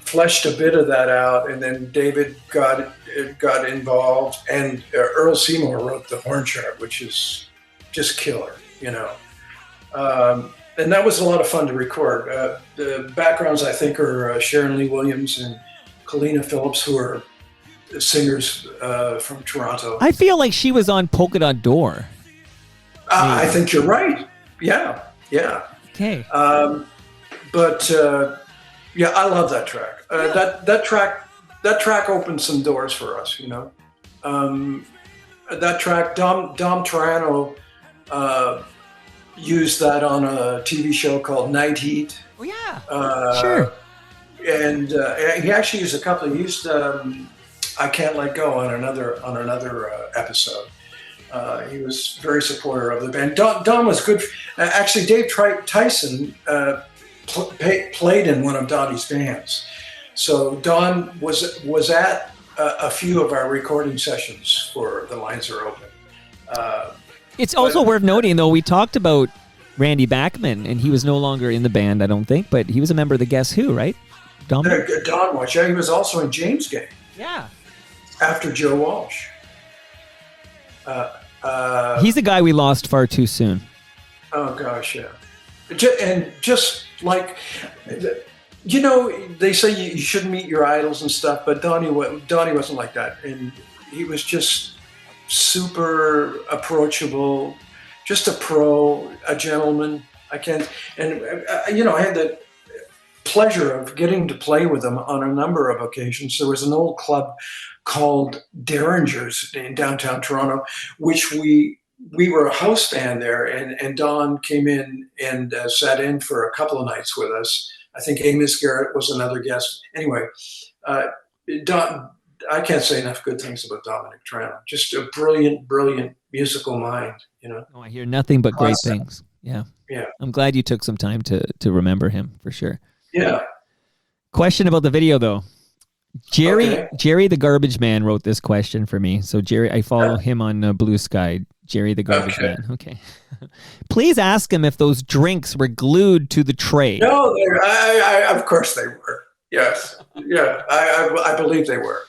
fleshed a bit of that out, and then David got involved, and Earl Seymour wrote the horn chart, which is just killer, you know. And that was a lot of fun to record. The backgrounds, I think, are Sharon Lee Williams and Kalina Phillips, who are singers from Toronto. I feel like she was on Polka Dot Door. I think you're right. Yeah. Okay. But I love that track. That track opened some doors for us, you know. That track, Dom Toronto used that on a TV show called Night Heat. Oh yeah, sure. And he actually used He used "I Can't Let Go" on another episode. He was very supportive of the band. Don was good. Actually, Dave Tyson played in one of Donnie's bands. So Don was at a few of our recording sessions for The Lines Are Open. It's also worth noting, though, we talked about Randy Bachman, and he was no longer in the band, I don't think, but he was a member of the Guess Who, right? Don Walsh, yeah, he was also in James' Gang. Yeah. After Joe Walsh. He's the guy we lost far too soon. Oh, gosh, yeah. And just like, you know, they say you shouldn't meet your idols and stuff, but Donnie wasn't like that. And he was just super approachable, just a pro, a gentleman. I had the pleasure of getting to play with him on a number of occasions. There was an old club called Derringers in downtown Toronto, which we were a house band there, and Don came in and sat in for a couple of nights with us. I think Amos Garrett was another guest. Anyway, Don, I can't say enough good things about Dominic Toronto. Just a brilliant, brilliant musical mind, you know. Oh, I hear nothing but great things. Yeah. I'm glad you took some time to remember him, for sure. Yeah. Question about the video, though. Jerry the Garbage Man wrote this question for me. So Jerry, I follow him on Blue Sky. Jerry the Garbage Man. Okay. Please ask him if those drinks were glued to the tray. No, of course they were. Yes. Yeah. I believe they were.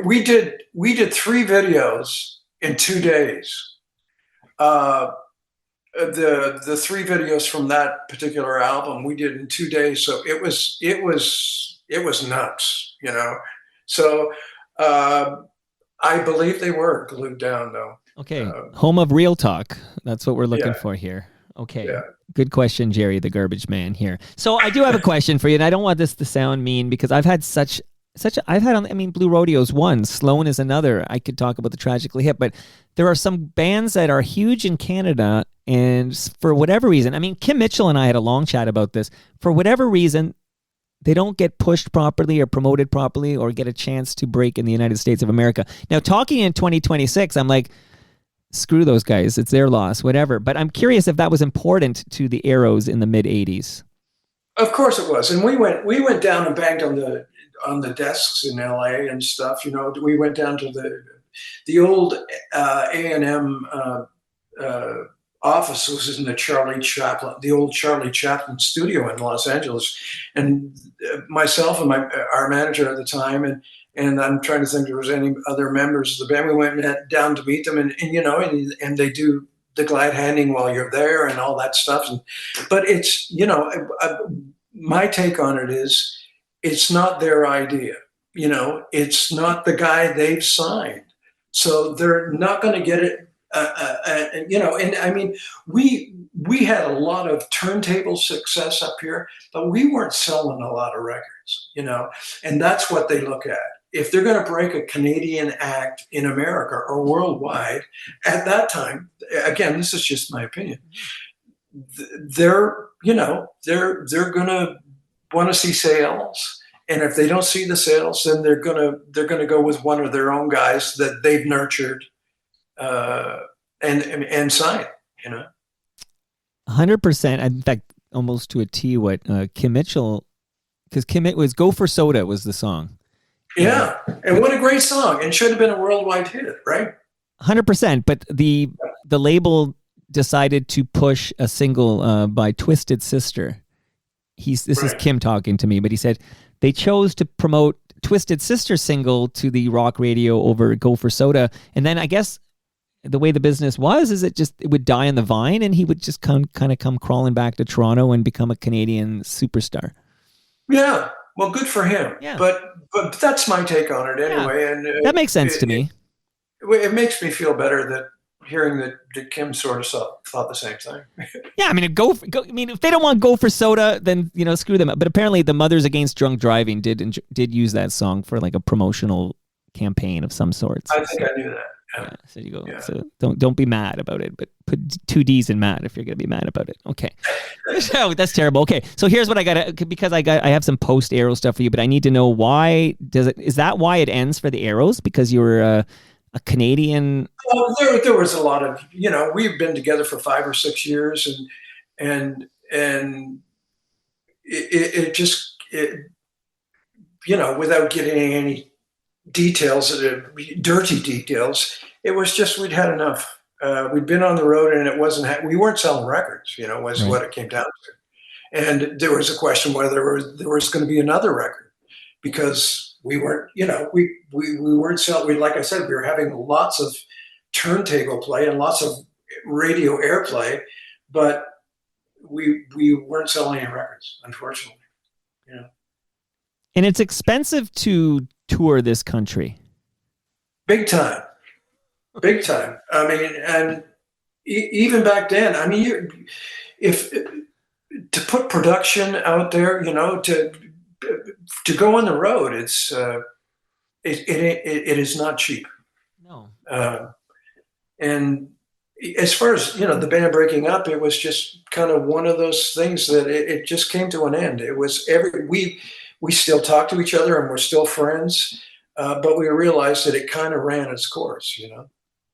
We did 3 videos in 2 days. The 3 videos from that particular album we did in 2 days. So it was nuts, you know. So I believe they were glued down, though. Okay. Home of Real Talk. That's what we're looking for here. Okay. Yeah. Good question, Jerry, the Garbage Man here. So I do have a question for you, and I don't want this to sound mean, because I've had Blue Rodeo's one, Sloan is another. I could talk about the Tragically Hip, but there are some bands that are huge in Canada, and for whatever reason, Kim Mitchell and I had a long chat about this. For whatever reason, they don't get pushed properly or promoted properly or get a chance to break in the United States of America. Now, talking in 2026, I'm like, screw those guys. It's their loss, whatever. But I'm curious if that was important to the Arrows in the mid-'80s. Of course it was. And we went down and banged on the desks in LA and stuff. You know, we went down to the old A&M office was in the old Charlie Chaplin studio in Los Angeles, and myself and our manager at the time, and I'm trying to think if there was any other members of the band. We went down to meet them, and they do the glad handing while you're there and all that stuff. But it's, you know, my take on it is, it's not their idea. You know, it's not the guy they've signed, so they're not going to get it. You know, and we had a lot of turntable success up here, but we weren't selling a lot of records, you know, and that's what they look at. If they're going to break a Canadian act in America or worldwide, at that time, again, this is just my opinion, they're going to want to see sales. And if they don't see the sales, then they're going to go with one of their own guys that they've nurtured and sign, you know. 100%. In fact, almost to a T, what Kim Mitchell, because it was "Go for Soda" was the song. Yeah, and what a great song, and should have been a worldwide hit, right? 100%. But the label decided to push a single by Twisted Sister this is Kim talking to me, but he said they chose to promote Twisted Sister single to the rock radio over Go for Soda. And then I guess the way the business is it would die on the vine and he would just kind of come crawling back to Toronto and become a Canadian superstar. Yeah. Well, good for him. Yeah. But that's my take on it anyway. Yeah. And that makes sense to me. It makes me feel better that hearing that Kim sort of thought the same thing. Yeah, I mean, if they don't want Go for Soda, then screw them. But apparently, the Mothers Against Drunk Driving did use that song for like a promotional campaign of some sorts. I think I knew that. Yeah. So you go. Yeah. So don't be mad about it, but put 2 D's in mad if you're gonna be mad about it. Okay. So that's terrible. Okay. So here's what I got because I have some post Arrow stuff for you, but I need to know why is that why it ends for the Arrows? Because you were a Canadian. Well, there was a lot of we've been together for 5 or 6 years, and it just without getting any details, dirty details, it was just we'd had enough. We'd been on the road and we weren't selling records, was right. What it came down to. And there was a question whether there was going to be another record because we weren't, we weren't selling, like I said, we were having lots of turntable play and lots of radio airplay, but we weren't selling any records, unfortunately. And it's expensive to tour this country. Big time. I mean, and even back then, I mean, if to put production out there, to go on the road, it is not cheap. No. And as far as the band breaking up, it was just kind of one of those things that it just came to an end. It was we still talk to each other and we're still friends, but we realized that it kind of ran its course,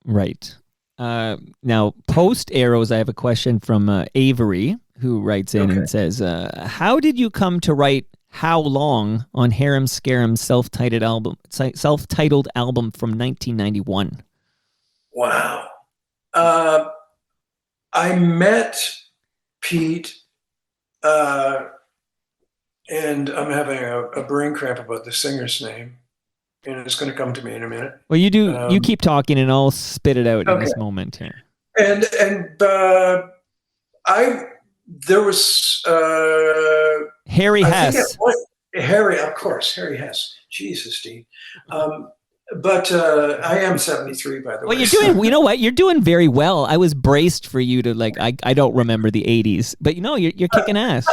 Right. Now, post Arrows, I have a question from Avery, who writes in and says, how did you come to write How Long on Harem Scarem's self-titled album from 1991? Wow. I met Pete, and I'm having a brain cramp about the singer's name, and it's going to come to me in a minute. Well, you do. You keep talking, and I'll spit it out in this moment here. And there was Harry Hess. Harry, of course, Harry Hess. Jesus, Dean. But I am 73, by the way. Well, you're doing. You know what? You're doing very well. I was braced for you to I don't remember the 80s, but you're kicking ass.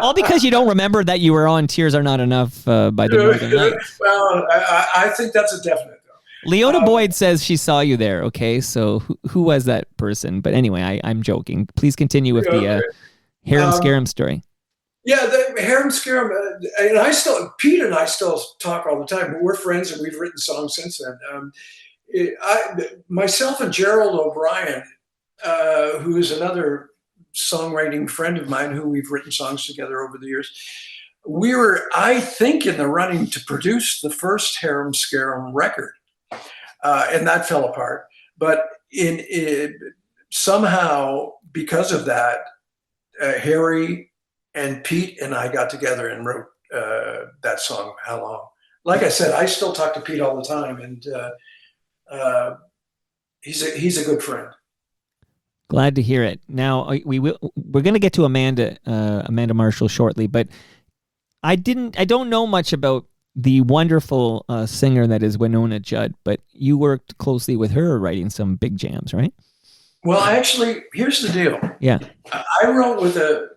All because you don't remember that you were on Tears Are Not Enough by the Northern Lights. Well, I think that's a definite, though. Leona Boyd says she saw you there. Okay, so who was that person? But anyway, I'm joking. Please continue with the Harem Scarem story. Yeah, the Harem Scarem, and Pete and I still talk all the time. But we're friends, and we've written songs since then. Myself and Gerald O'Brien, who is another songwriting friend of mine who we've written songs together over the years. We were, I think, in the running to produce the first Harem Scarem record, and that fell apart. But somehow, because of that, Harry and Pete and I got together and wrote that song, How Long. Like I said, I still talk to Pete all the time, and he's a good friend. Glad to hear it. Now we're going to get to Amanda Marshall shortly, but I don't know much about the wonderful singer that is Wynonna Judd, but you worked closely with her writing some big jams, right? Well, actually, here's the deal. Yeah.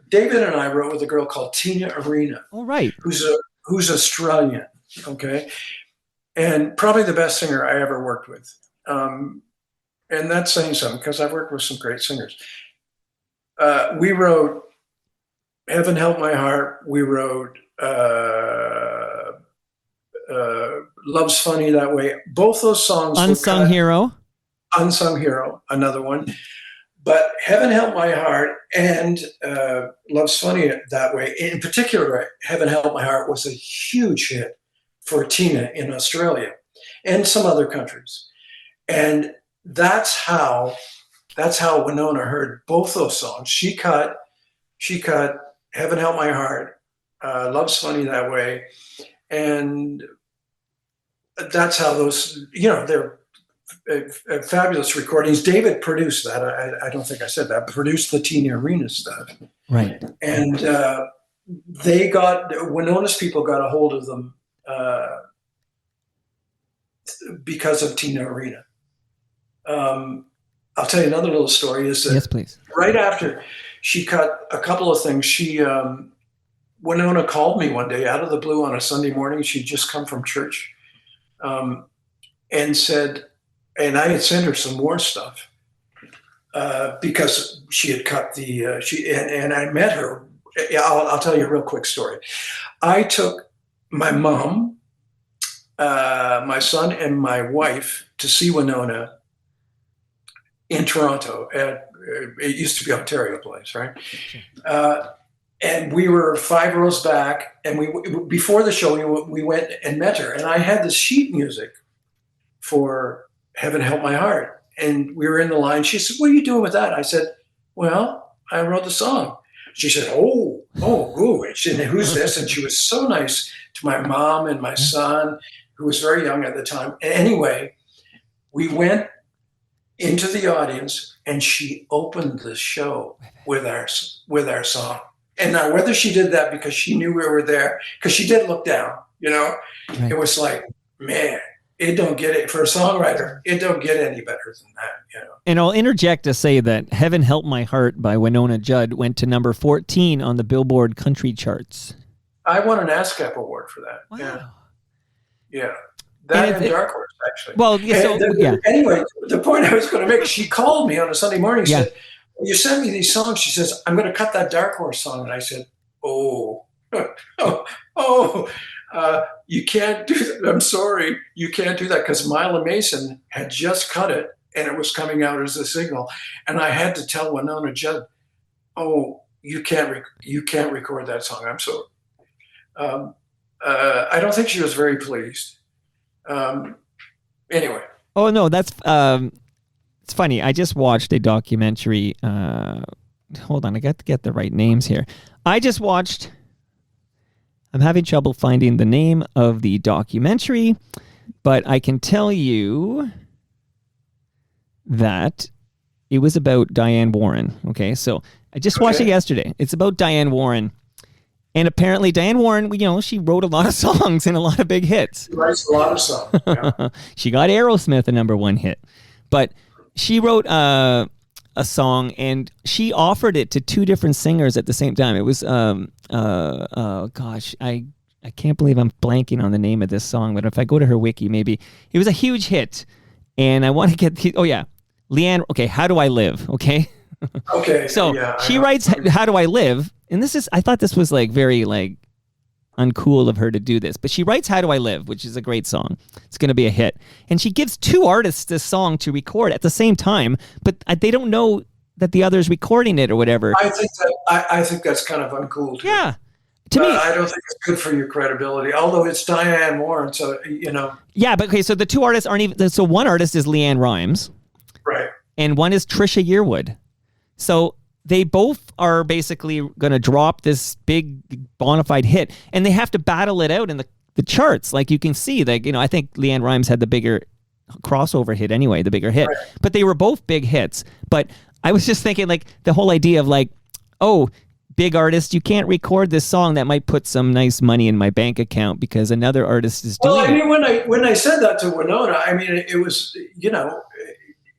David and I wrote with a girl called Tina Arena. Oh, right. Who's Australian, okay? And probably the best singer I ever worked with. And that's saying something because I've worked with some great singers. We wrote Heaven Help My Heart. We wrote Love's Funny That Way. Both those songs. Unsung Hero. Unsung Hero, another one. But Heaven Help My Heart and Love's Funny That Way, in particular, Heaven Help My Heart was a huge hit for Tina in Australia and some other countries. And that's how Wynonna heard both those songs. She cut Heaven Help My Heart, Love's Funny That Way. And that's how those, they're fabulous recordings. David produced that. I don't think I said that, but produced the Tina Arena stuff. Right. And Wynonna's people got a hold of them because of Tina Arena. I'll tell you another little story is that yes, please. Right after she cut a couple of things, Wynonna called me one day out of the blue on a Sunday morning. She'd just come from church and said, and I had sent her some more stuff because she had cut and I met her. I'll tell you a real quick story. I took my mom, my son, and my wife to see Wynonna in Toronto it used to be Ontario Place, right? And we were 5 rows back, and before the show, we went and met her, and I had this sheet music for Heaven Help My Heart, and we were in the line. She said, "What are you doing with that?" I said, "Well, I wrote the song." She said, "Oh, good." She said, "Who's this?" And she was so nice to my mom and my son, who was very young at the time. Anyway, we went into the audience, and she opened the show with our song. And now, whether she did that because she knew we were there, because she did look down, right. It was like, man, it don't get it for a songwriter. It don't get any better than that, And I'll interject to say that "Heaven Help My Heart" by Wynonna Judd went to number 14 on the Billboard country charts. I won an ASCAP award for that. Wow. Yeah. That and Dark Horse, actually. Well, Anyway, the point I was going to make, she called me on a Sunday morning and said, "You sent me these songs." She says, "I'm going to cut that Dark Horse song." And I said, you can't do that. I'm sorry. You can't do that, because Mila Mason had just cut it and it was coming out as a single. And I had to tell Wynonna Judd, you can't record that song. I'm sorry. I don't think she was very pleased. Anyway. Oh no, that's it's funny. I just watched a documentary. Hold on, I got to get the right names here. I'm having trouble finding the name of the documentary, but I can tell you that it was about Diane Warren. Okay, so I just watched it yesterday. It's about Diane Warren. And apparently Diane Warren, she wrote a lot of songs and a lot of big hits. She writes a lot of songs. Yeah. She got Aerosmith a number 1 hit. But she wrote a song, and she offered it to 2 different singers at the same time. It was, I can't believe I'm blanking on the name of this song, but if I go to her wiki, maybe. It was a huge hit. And I want to get, Leanne, okay, How Do I Live, okay? Okay. So she writes "How Do I Live," and I thought this was very uncool of her to do this, but she writes "How Do I Live," which is a great song. It's going to be a hit, and she gives 2 artists this song to record at the same time, but they don't know that the other's recording it or whatever. I think that's kind of uncool too. Yeah. To me, I don't think it's good for your credibility, although it's Diane Warren, so Yeah, but okay, so the 2 artists aren't even. So one artist is Leanne Rimes, right, and one is Trisha Yearwood. So they both are basically going to drop this big bona fide hit, and they have to battle it out in the charts. Like you can see, I think Leanne Rimes had the bigger crossover hit anyway, the bigger hit. Right. But they were both big hits. But I was just thinking, the whole idea of big artist, you can't record this song that might put some nice money in my bank account because another artist is doing it. Well, when I said that to Wynonna, it was,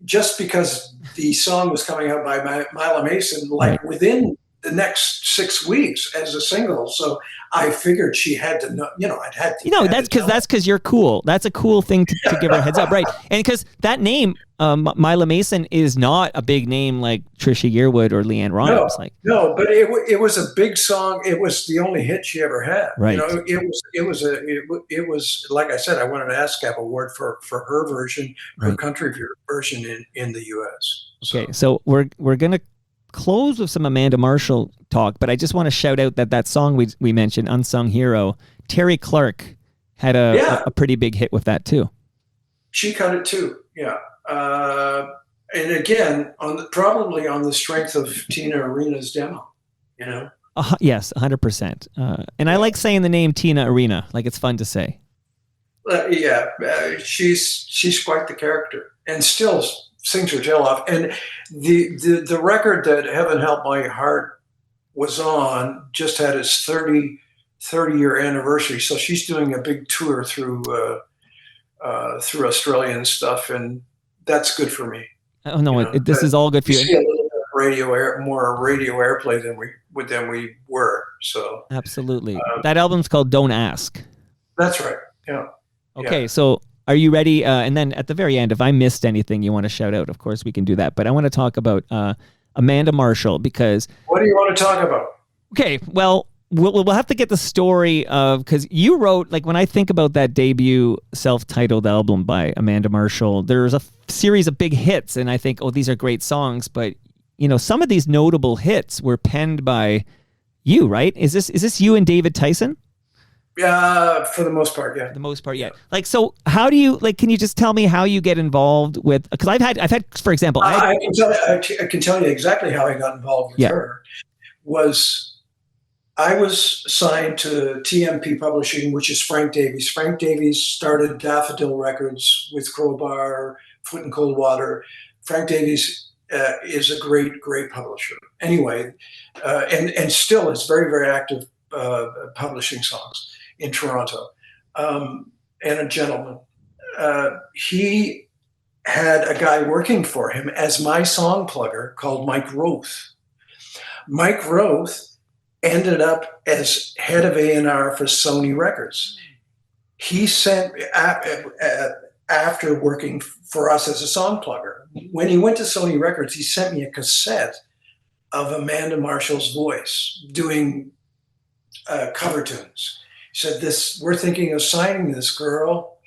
just because the song was coming out by Mila Mason, within the next 6 weeks as a single. So I figured she had to know, I'd had to. That's because you're cool. That's a cool thing to give her a heads up. Right. And because that name, Mila Mason, is not a big name like Trisha Yearwood or Leanne Rimes. No, but it was a big song. It was the only hit she ever had. Right. It was like I said, I won an ASCAP award for her version, her country version in the U.S. Okay, so we're gonna close with some Amanda Marshall talk, but I just want to shout out that song we mentioned, Unsung Hero, Terry Clark had a pretty big hit with that too. She cut it too, yeah. And again, probably on the strength of Tina Arena's demo, Yes, 100%. And I like saying the name Tina Arena. Like, it's fun to say. She's quite the character, and still sings her tail off. And the record that Heaven Help My Heart was on just had its 30-year anniversary. So she's doing a big tour through Australia and stuff, and that's good for me. Oh no, this is all good for you. See a little bit of more radio airplay than we were. So absolutely, that album's called "Don't Ask." That's right. Yeah. Okay, so are you ready? And then at the very end, if I missed anything you want to shout out, of course we can do that. But I want to talk about Amanda Marshall, because... What do you want to talk about? Okay, well, we'll have to get the story of... Because you wrote, like, when I think about that debut self-titled album by Amanda Marshall, there's a series of big hits, and I think, oh, these are great songs. But, some of these notable hits were penned by you, right? Is this you and David Tyson? Yeah, for the most part, yeah. The most part, yeah. Like, so how do you, like, can you just tell me how you get involved with, because I've had, for example, I can tell you exactly how I got involved with her. I was signed to TMP Publishing, which is Frank Davies. Frank Davies started Daffodil Records with Crowbar, Foot in Cold Water. Frank Davies is a great, great publisher. Anyway, and still is very, very active publishing songs in Toronto, and a gentleman. He had a guy working for him as my song plugger called Mike Roth. Mike Roth ended up as head of A&R for Sony Records. He sent, after working for us as a song plugger, when he went to Sony Records, he sent me a cassette of Amanda Marshall's voice doing cover tunes. He said, we're thinking of signing this girl.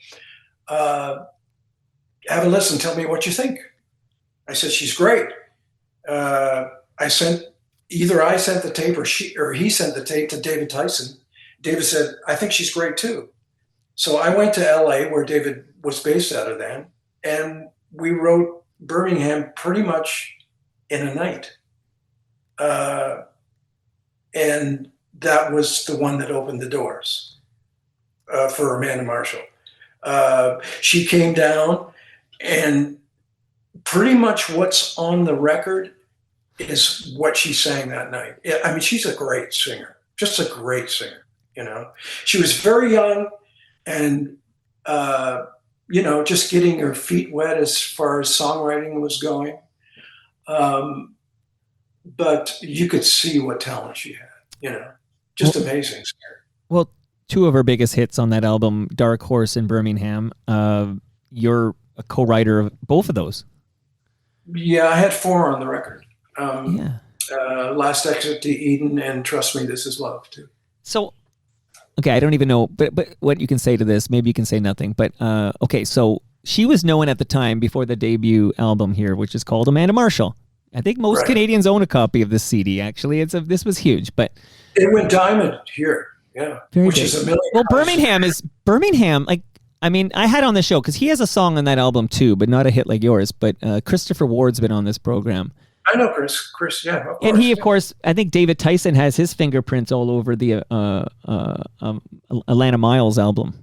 Have a listen. Tell me what you think. I said, she's great. I sent the tape or he sent the tape to David Tyson. David said, I think she's great too. So I went to LA, where David was based out of then, and we wrote Birmingham pretty much in a night. And that was the one that opened the doors for Amanda Marshall. She came down, and pretty much what's on the record is what she sang that night. I mean, she's a great singer, just a great singer, She was very young and, just getting her feet wet as far as songwriting was going. But you could see what talent she had, just amazing singer. Well, two of her biggest hits on that album, Dark Horse and Birmingham, you're a co-writer of both of those. Yeah, I had 4 on the record. Last Exit to Eden and Trust Me, This Is Love too. So, okay, I don't even know, but what you can say to this, maybe you can say nothing, but okay, so she was known at the time before the debut album here, which is called Amanda Marshall. I think most Canadians own a copy of this CD, actually. This was huge, but... It went diamond here, yeah. Which big. Is $1 million. Well, Birmingham, like, I mean, I had on the show, because he has a song on that album too, but not a hit like yours, but Christopher Ward's been on this program. I know Chris, yeah. Of course, and he, of course, I think David Tyson has his fingerprints all over the Atlanta Miles album.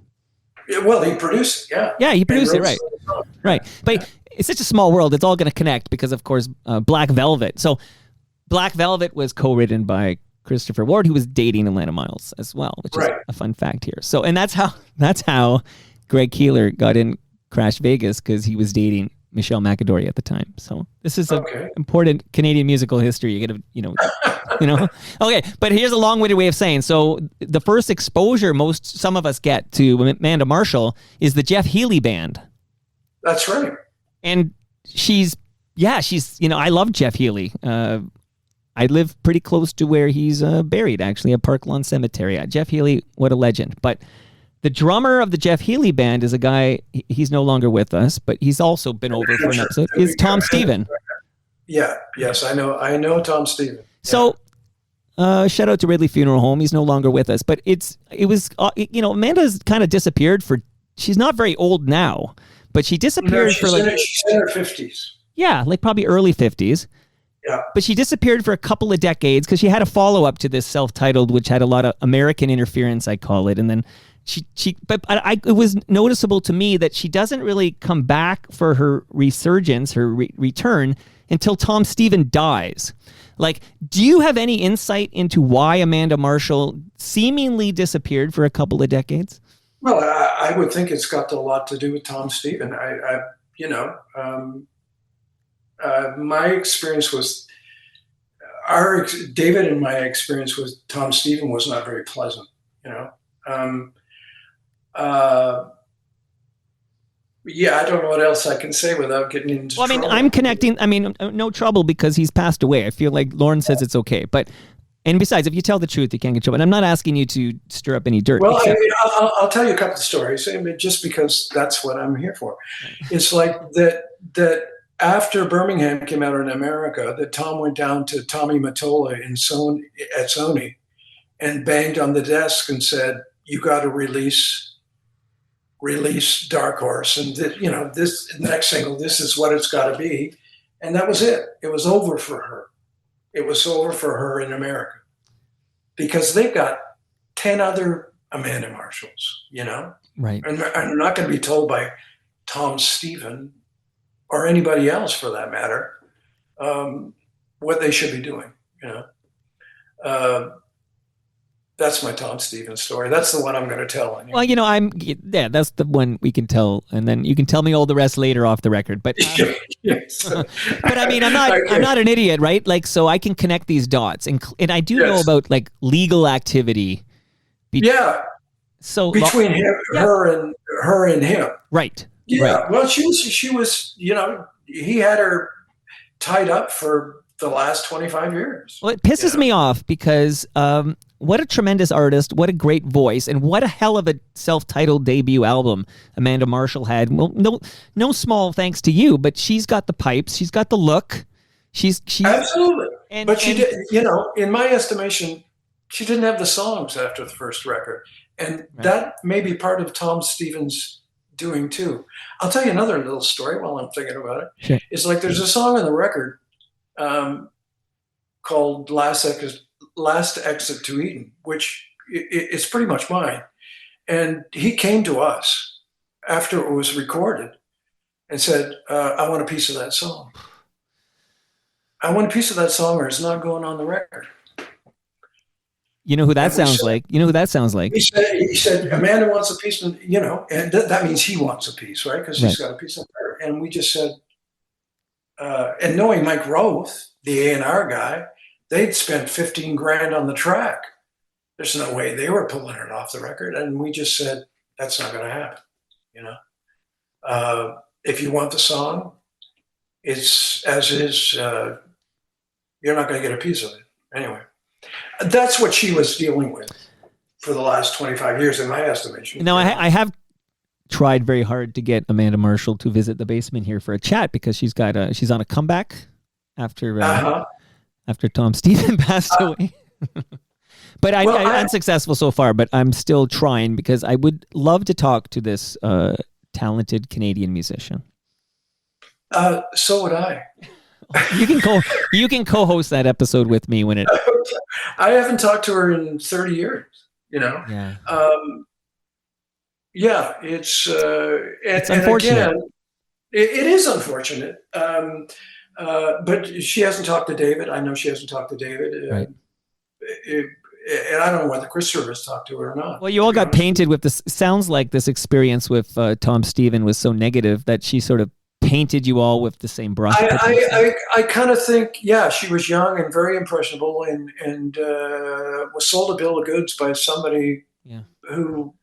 Yeah, well, he produced it, yeah. Yeah, he produced it, right. Right. But it's such a small world, it's all going to connect because, of course, Black Velvet. So Black Velvet was co-written by Christopher Ward, who was dating Atlanta Miles as well, which is a fun fact here. So, and that's how Greg Keeler got in Crash Vegas, because he was dating Michelle McAdory at the time. So this is an important Canadian musical history. You gotta, Okay, but here's a long-winded way of saying. So the first exposure some of us get to Amanda Marshall is the Jeff Healey band. That's right. And she's, I love Jeff Healey. I live pretty close to where he's buried, actually, at Park Lawn Cemetery. Jeff Healey, what a legend. But the drummer of the Jeff Healey band is a guy, he's no longer with us, but he's also been over for an episode, is Tom Stephen. Yeah, yes, I know Tom Stephen. Yeah. So, shout out to Ridley Funeral Home, he's no longer with us, but it was Amanda's kind of disappeared she's not very old now, but she disappeared she's in her 50s. Yeah, like probably early 50s. Yeah. But she disappeared for a couple of decades because she had a follow-up to this self-titled, which had a lot of American interference, I call it. And then it was noticeable to me that she doesn't really come back for her resurgence, her return, until Tom Stephen dies. Like, do you have any insight into why Amanda Marshall seemingly disappeared for a couple of decades? Well, I would think it's got a lot to do with Tom Stephen. My experience was David and my experience with Tom Stephen was not very pleasant. I don't know what else I can say without getting into trouble. I mean, I'm connecting. I mean, no trouble because he's passed away. I feel like Lauren says it's okay, and besides, if you tell the truth, you can't get trouble. And I'm not asking you to stir up any dirt. Well, I'll tell you a couple of stories, just because that's what I'm here for. It's like that after Birmingham came out in America, that Tom went down to Tommy Mottola at Sony and banged on the desk and said, "You got to release Dark Horse, and this next single, this is what it's got to be." And that was it. It was over for her. It was over for her in America because they've got 10 other Amanda Marshalls, right? And they're not going to be told by Tom Stephen or anybody else for that matter what they should be doing. That's my Tom Stevens story. That's the one I'm going to tell. Well, that's the one we can tell, and then you can tell me all the rest later off the record. But yes. But I mean, I'm not an idiot, right? Like, so I can connect these dots, and I do know about like legal activity. So between her and him, right? Yeah. Right. Well, she was. He had her tied up for the last 25 years. Well, it pisses me off because what a tremendous artist, what a great voice, and what a hell of a self-titled debut album Amanda Marshall had. Well, no small thanks to you, but she's got the pipes, she's got the look. She's absolutely. But she did, in my estimation, she didn't have the songs after the first record, and that may be part of Tom Stevens' doing too. I'll tell you another little story while I'm thinking about it. Sure. It's like there's a song on the record called Last Exit to Eden, which is pretty much mine. And he came to us after it was recorded and said, I want a piece of that song. I want a piece of that song or it's not going on the record. You know who that sounds like? He said, Amanda wants a piece of, and that means he wants a piece, right? Because he's got a piece of her. And we just said, and knowing Mike Roth, the A&R guy, they'd spent $15,000 on the track. There's no way they were pulling it off the record. And we just said, that's not going to happen. If you want the song, it's as is, you're not going to get a piece of it. Anyway, that's what she was dealing with for the last 25 years, in my estimation. Now, I have tried very hard to get Amanda Marshall to visit the basement here for a chat because she's on a comeback after Tom Stephen passed away. But I'm unsuccessful so far, but I'm still trying because I would love to talk to this talented Canadian musician. So would I. You can co-host that episode with me when it. I haven't talked to her in 30 years. Yeah. It's it's unfortunate. And again, it is unfortunate. But she hasn't talked to David. I know she hasn't talked to David. Right. And I don't know whether Christopher has talked to her or not. Well, you all got painted with this. Sounds like this experience with Tom Stephen was so negative that she sort of painted you all with the same brush. I kind of think, she was young and very impressionable and was sold a bill of goods by somebody who,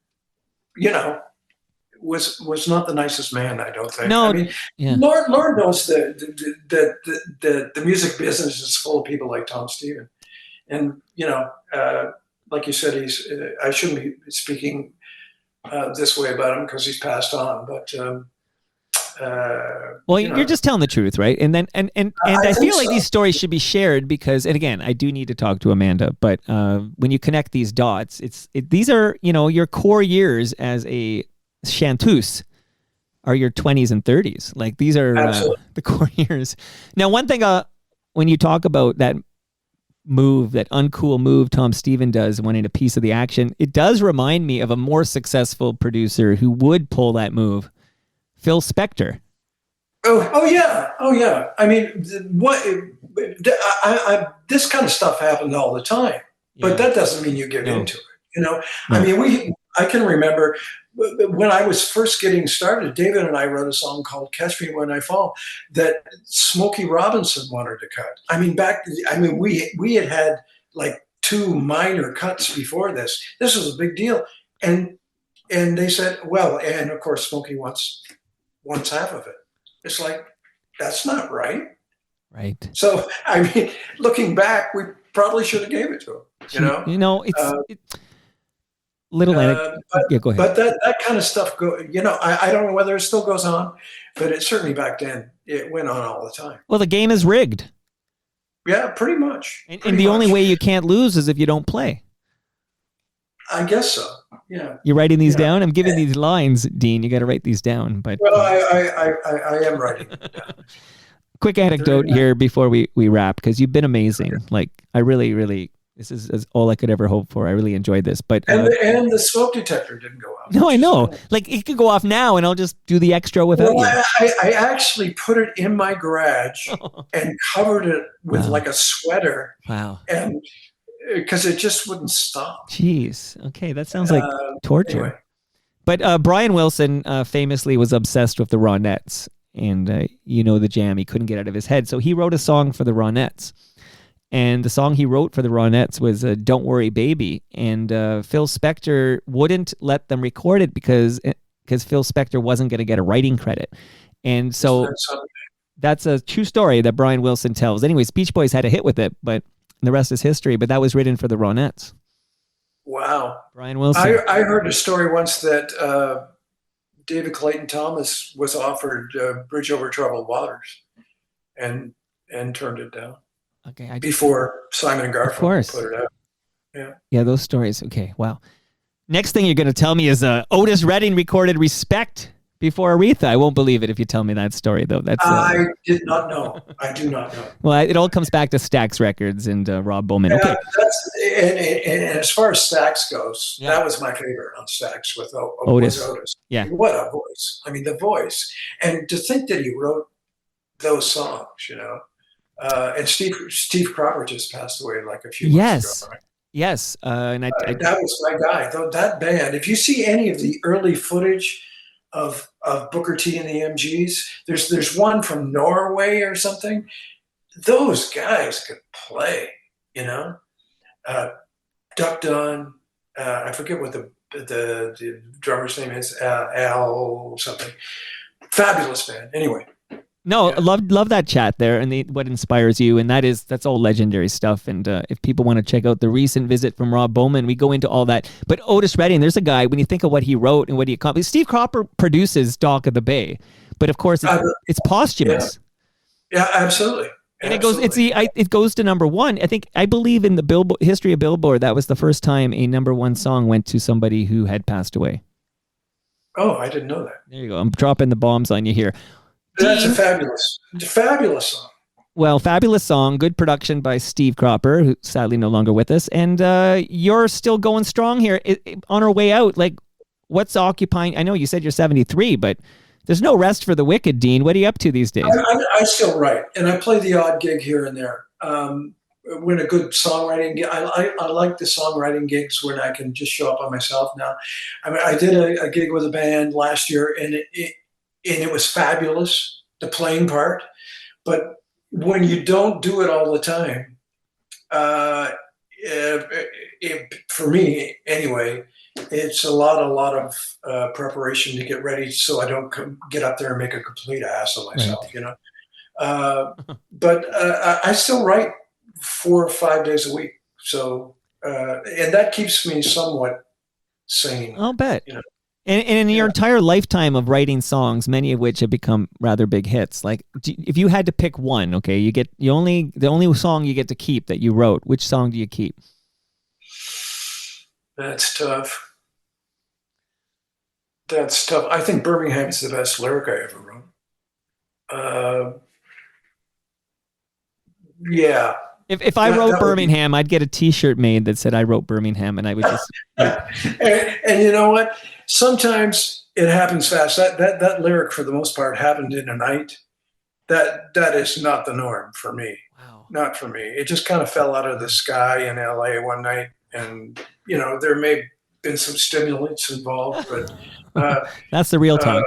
was not the nicest man, I don't think. No, I mean, Lord knows that the music business is full of people like Tom Stephen. And, like you said, I shouldn't be speaking this way about him because he's passed on, but you're just telling the truth, right? And then and I feel like these stories should be shared because, and again, I do need to talk to Amanda, but when you connect these dots, these are your core years as a chanteuse are your 20s and 30s. Like these are the core years. Now, one thing when you talk about that move, that uncool move Tom Steven does wanting a piece of the action, it does remind me of a more successful producer who would pull that move, Phil Spector. Oh yeah. I mean, this kind of stuff happened all the time, but that doesn't mean you get into it. No. I mean, I can remember when I was first getting started, David and I wrote a song called "Catch Me When I Fall" that Smokey Robinson wanted to cut. I mean, we had like 2 minor cuts before this. This was a big deal, and they said, well, and of course, Smokey wants half of it. It's like, that's not right. Right. So, I mean, looking back, we probably should have gave it to him. It's little go ahead. But that kind of stuff I don't know whether it still goes on, but it certainly back then it went on all the time. Well, the game is rigged. Yeah, pretty much. And the only way you can't lose is if you don't play. I guess so. Yeah. You're writing these down? I'm giving these lines, Dean. You got to write these down. But well, I am writing them down. Quick anecdote here before we wrap, because you've been amazing. Okay. Like, I really, this is all I could ever hope for. I really enjoyed this. But and the smoke detector didn't go off. No, I know. Like, it could go off now, and I'll just do the extra without you. I actually put it in my garage and covered it with like a sweater. Wow. And because it just wouldn't stop. Jeez. Okay, that sounds like torture. Anyway. But Brian Wilson famously was obsessed with the Ronettes, and the jam he couldn't get out of his head. So he wrote a song for the Ronettes. And the song he wrote for the Ronettes was "Don't Worry, Baby." And Phil Spector wouldn't let them record it because Phil Spector wasn't going to get a writing credit. And so that's a true story that Brian Wilson tells. Anyways, Beach Boys had a hit with it, but the rest is history. But that was written for the Ronettes. Wow. Brian Wilson. I heard a story once that David Clayton Thomas was offered "Bridge Over Troubled Waters" and turned it down. Okay. Before Simon and Garfunkel put it out. Yeah, those stories. Okay, wow. Next thing you're going to tell me is Otis Redding recorded "Respect" before Aretha. I won't believe it if you tell me that story, though. I did not know. I do not know. Well, it all comes back to Stax Records and Rob Bowman. Okay. And as far as Stax goes, that was my favorite on Stax with Otis. Yeah. What a voice. I mean, the voice. And to think that he wrote those songs, and Steve Cropper just passed away like a few months ago. Right? Yes. And that was my guy. That band, if you see any of the early footage of Booker T and the MGs, there's one from Norway or something. Those guys could play, Duck Dunn, I forget what the drummer's name is, Al something. Fabulous band. Anyway. No, love that chat there, and what inspires you, and that's all legendary stuff. And if people want to check out the recent visit from Rob Bowman, we go into all that. But Otis Redding, there's a guy, when you think of what he wrote and what he accomplished, Steve Cropper produces Dock of the Bay, but of course it's posthumous. Yeah, absolutely. And it goes to number one. I believe in the history of Billboard, that was the first time a number one song went to somebody who had passed away. Oh, I didn't know that. There you go. I'm dropping the bombs on you here. That's a fabulous song. Well, fabulous song, good production by Steve Cropper, who's sadly no longer with us, and you're still going strong here. On our way out, like, what's occupying? I know you said you're 73, but there's no rest for the wicked, Dean. What are you up to these days? I still write, and I play the odd gig here and there. When a good songwriting gig, I like the songwriting gigs when I can just show up on myself now. I mean, I did a gig with a band last year, and it was fabulous, the playing part. But when you don't do it all the time, for me anyway, it's a lot of preparation to get ready so I don't get up there and make a complete ass of myself, But I still write 4 or 5 days a week. So, and that keeps me somewhat sane. I'll bet. And in your entire lifetime of writing songs, many of which have become rather big hits, like if you had to pick one, okay, the only song you get to keep that you wrote, which song do you keep? That's tough. I think Birmingham's the best lyric I ever wrote. Yeah. If I That- wrote that would be- Birmingham, I'd get a T-shirt made that said I wrote Birmingham, and I would just. and you know what? Sometimes it happens fast. That lyric, for the most part, happened in a night. That is not the norm for me. Wow. Not for me. It just kind of fell out of the sky in LA one night, and there may have been some stimulants involved, but That's the real talk.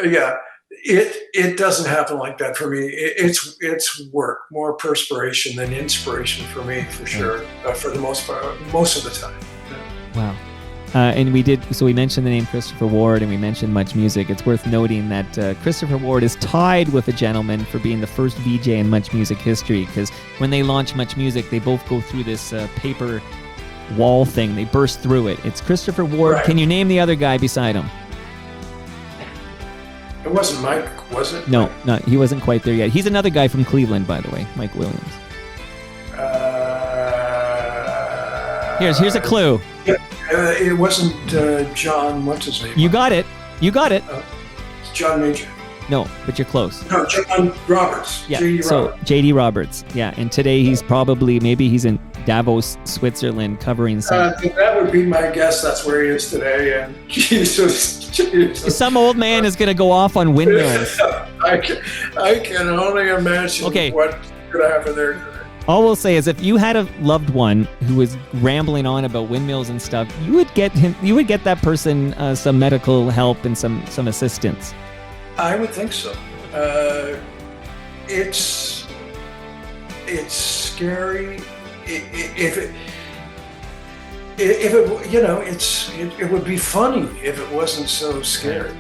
yeah, it doesn't happen like that for me. It's work, more perspiration than inspiration for me, for sure. For the most part, most of the time. Wow. And we mentioned the name Christopher Ward, and we mentioned Much Music. It's worth noting that Christopher Ward is tied with a gentleman for being the first VJ in Much Music history, because when they launch Much Music, they both go through this paper wall thing. They burst through it. It's Christopher Ward. Right. Can you name the other guy beside him? It wasn't Mike, was it? No, he wasn't quite there yet. He's another guy from Cleveland, by the way, Mike Williams. Here's a clue. It wasn't John. What's his name? You got it. It's John Major. No, but you're close. No, John Roberts. Yeah. J.D. So Roberts. J.D. Roberts. Yeah, and today he's maybe he's in Davos, Switzerland, covering some. That would be my guess. That's where he is today. And Jesus. Some old man is going to go off on windmills. I can only imagine what's going to happen there today. All we'll say is, if you had a loved one who was rambling on about windmills and stuff, you would get that person some medical help and some assistance. I would think so. It's scary. It would be funny if it wasn't so scary.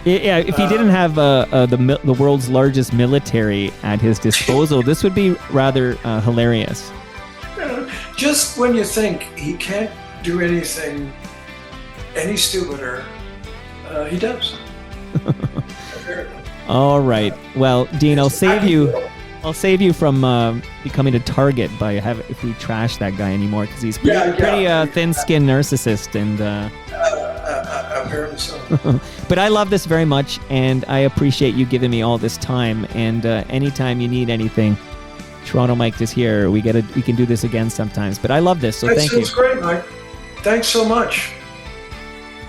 Yeah, if he didn't have the world's largest military at his disposal, this would be rather hilarious. Just when you think he can't do anything any stupider, he does. All right. Well, Dean, I'll save you from becoming a target if we trash that guy anymore, because he's pretty thin-skinned narcissist, and apparently so. But I love this very much, and I appreciate you giving me all this time. And anytime you need anything, Toronto Mike is here. We can do this again sometimes. But I love this, so thank you. That's great, Mike. Thanks so much.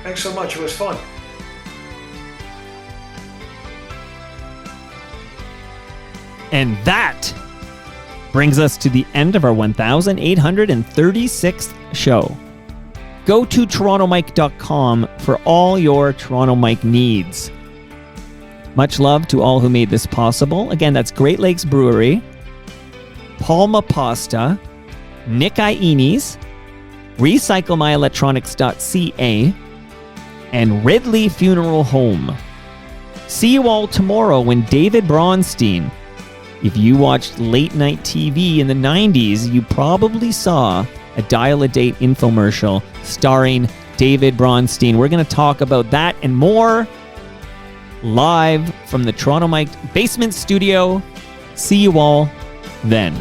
It was fun. And that brings us to the end of our 1836th show. Go to torontomike.com for all your Toronto Mike needs. Much love to all who made this possible. Again, that's Great Lakes Brewery, Palma Pasta, Nick Iones, RecycleMyElectronics.ca, and Ridley Funeral Home. See you all tomorrow when David Bronstein. If you watched late night TV in the 90s, you probably saw a Dial-A-Date infomercial starring David Bronstein. We're going to talk about that and more live from the Toronto Mike Basement Studio. See you all then.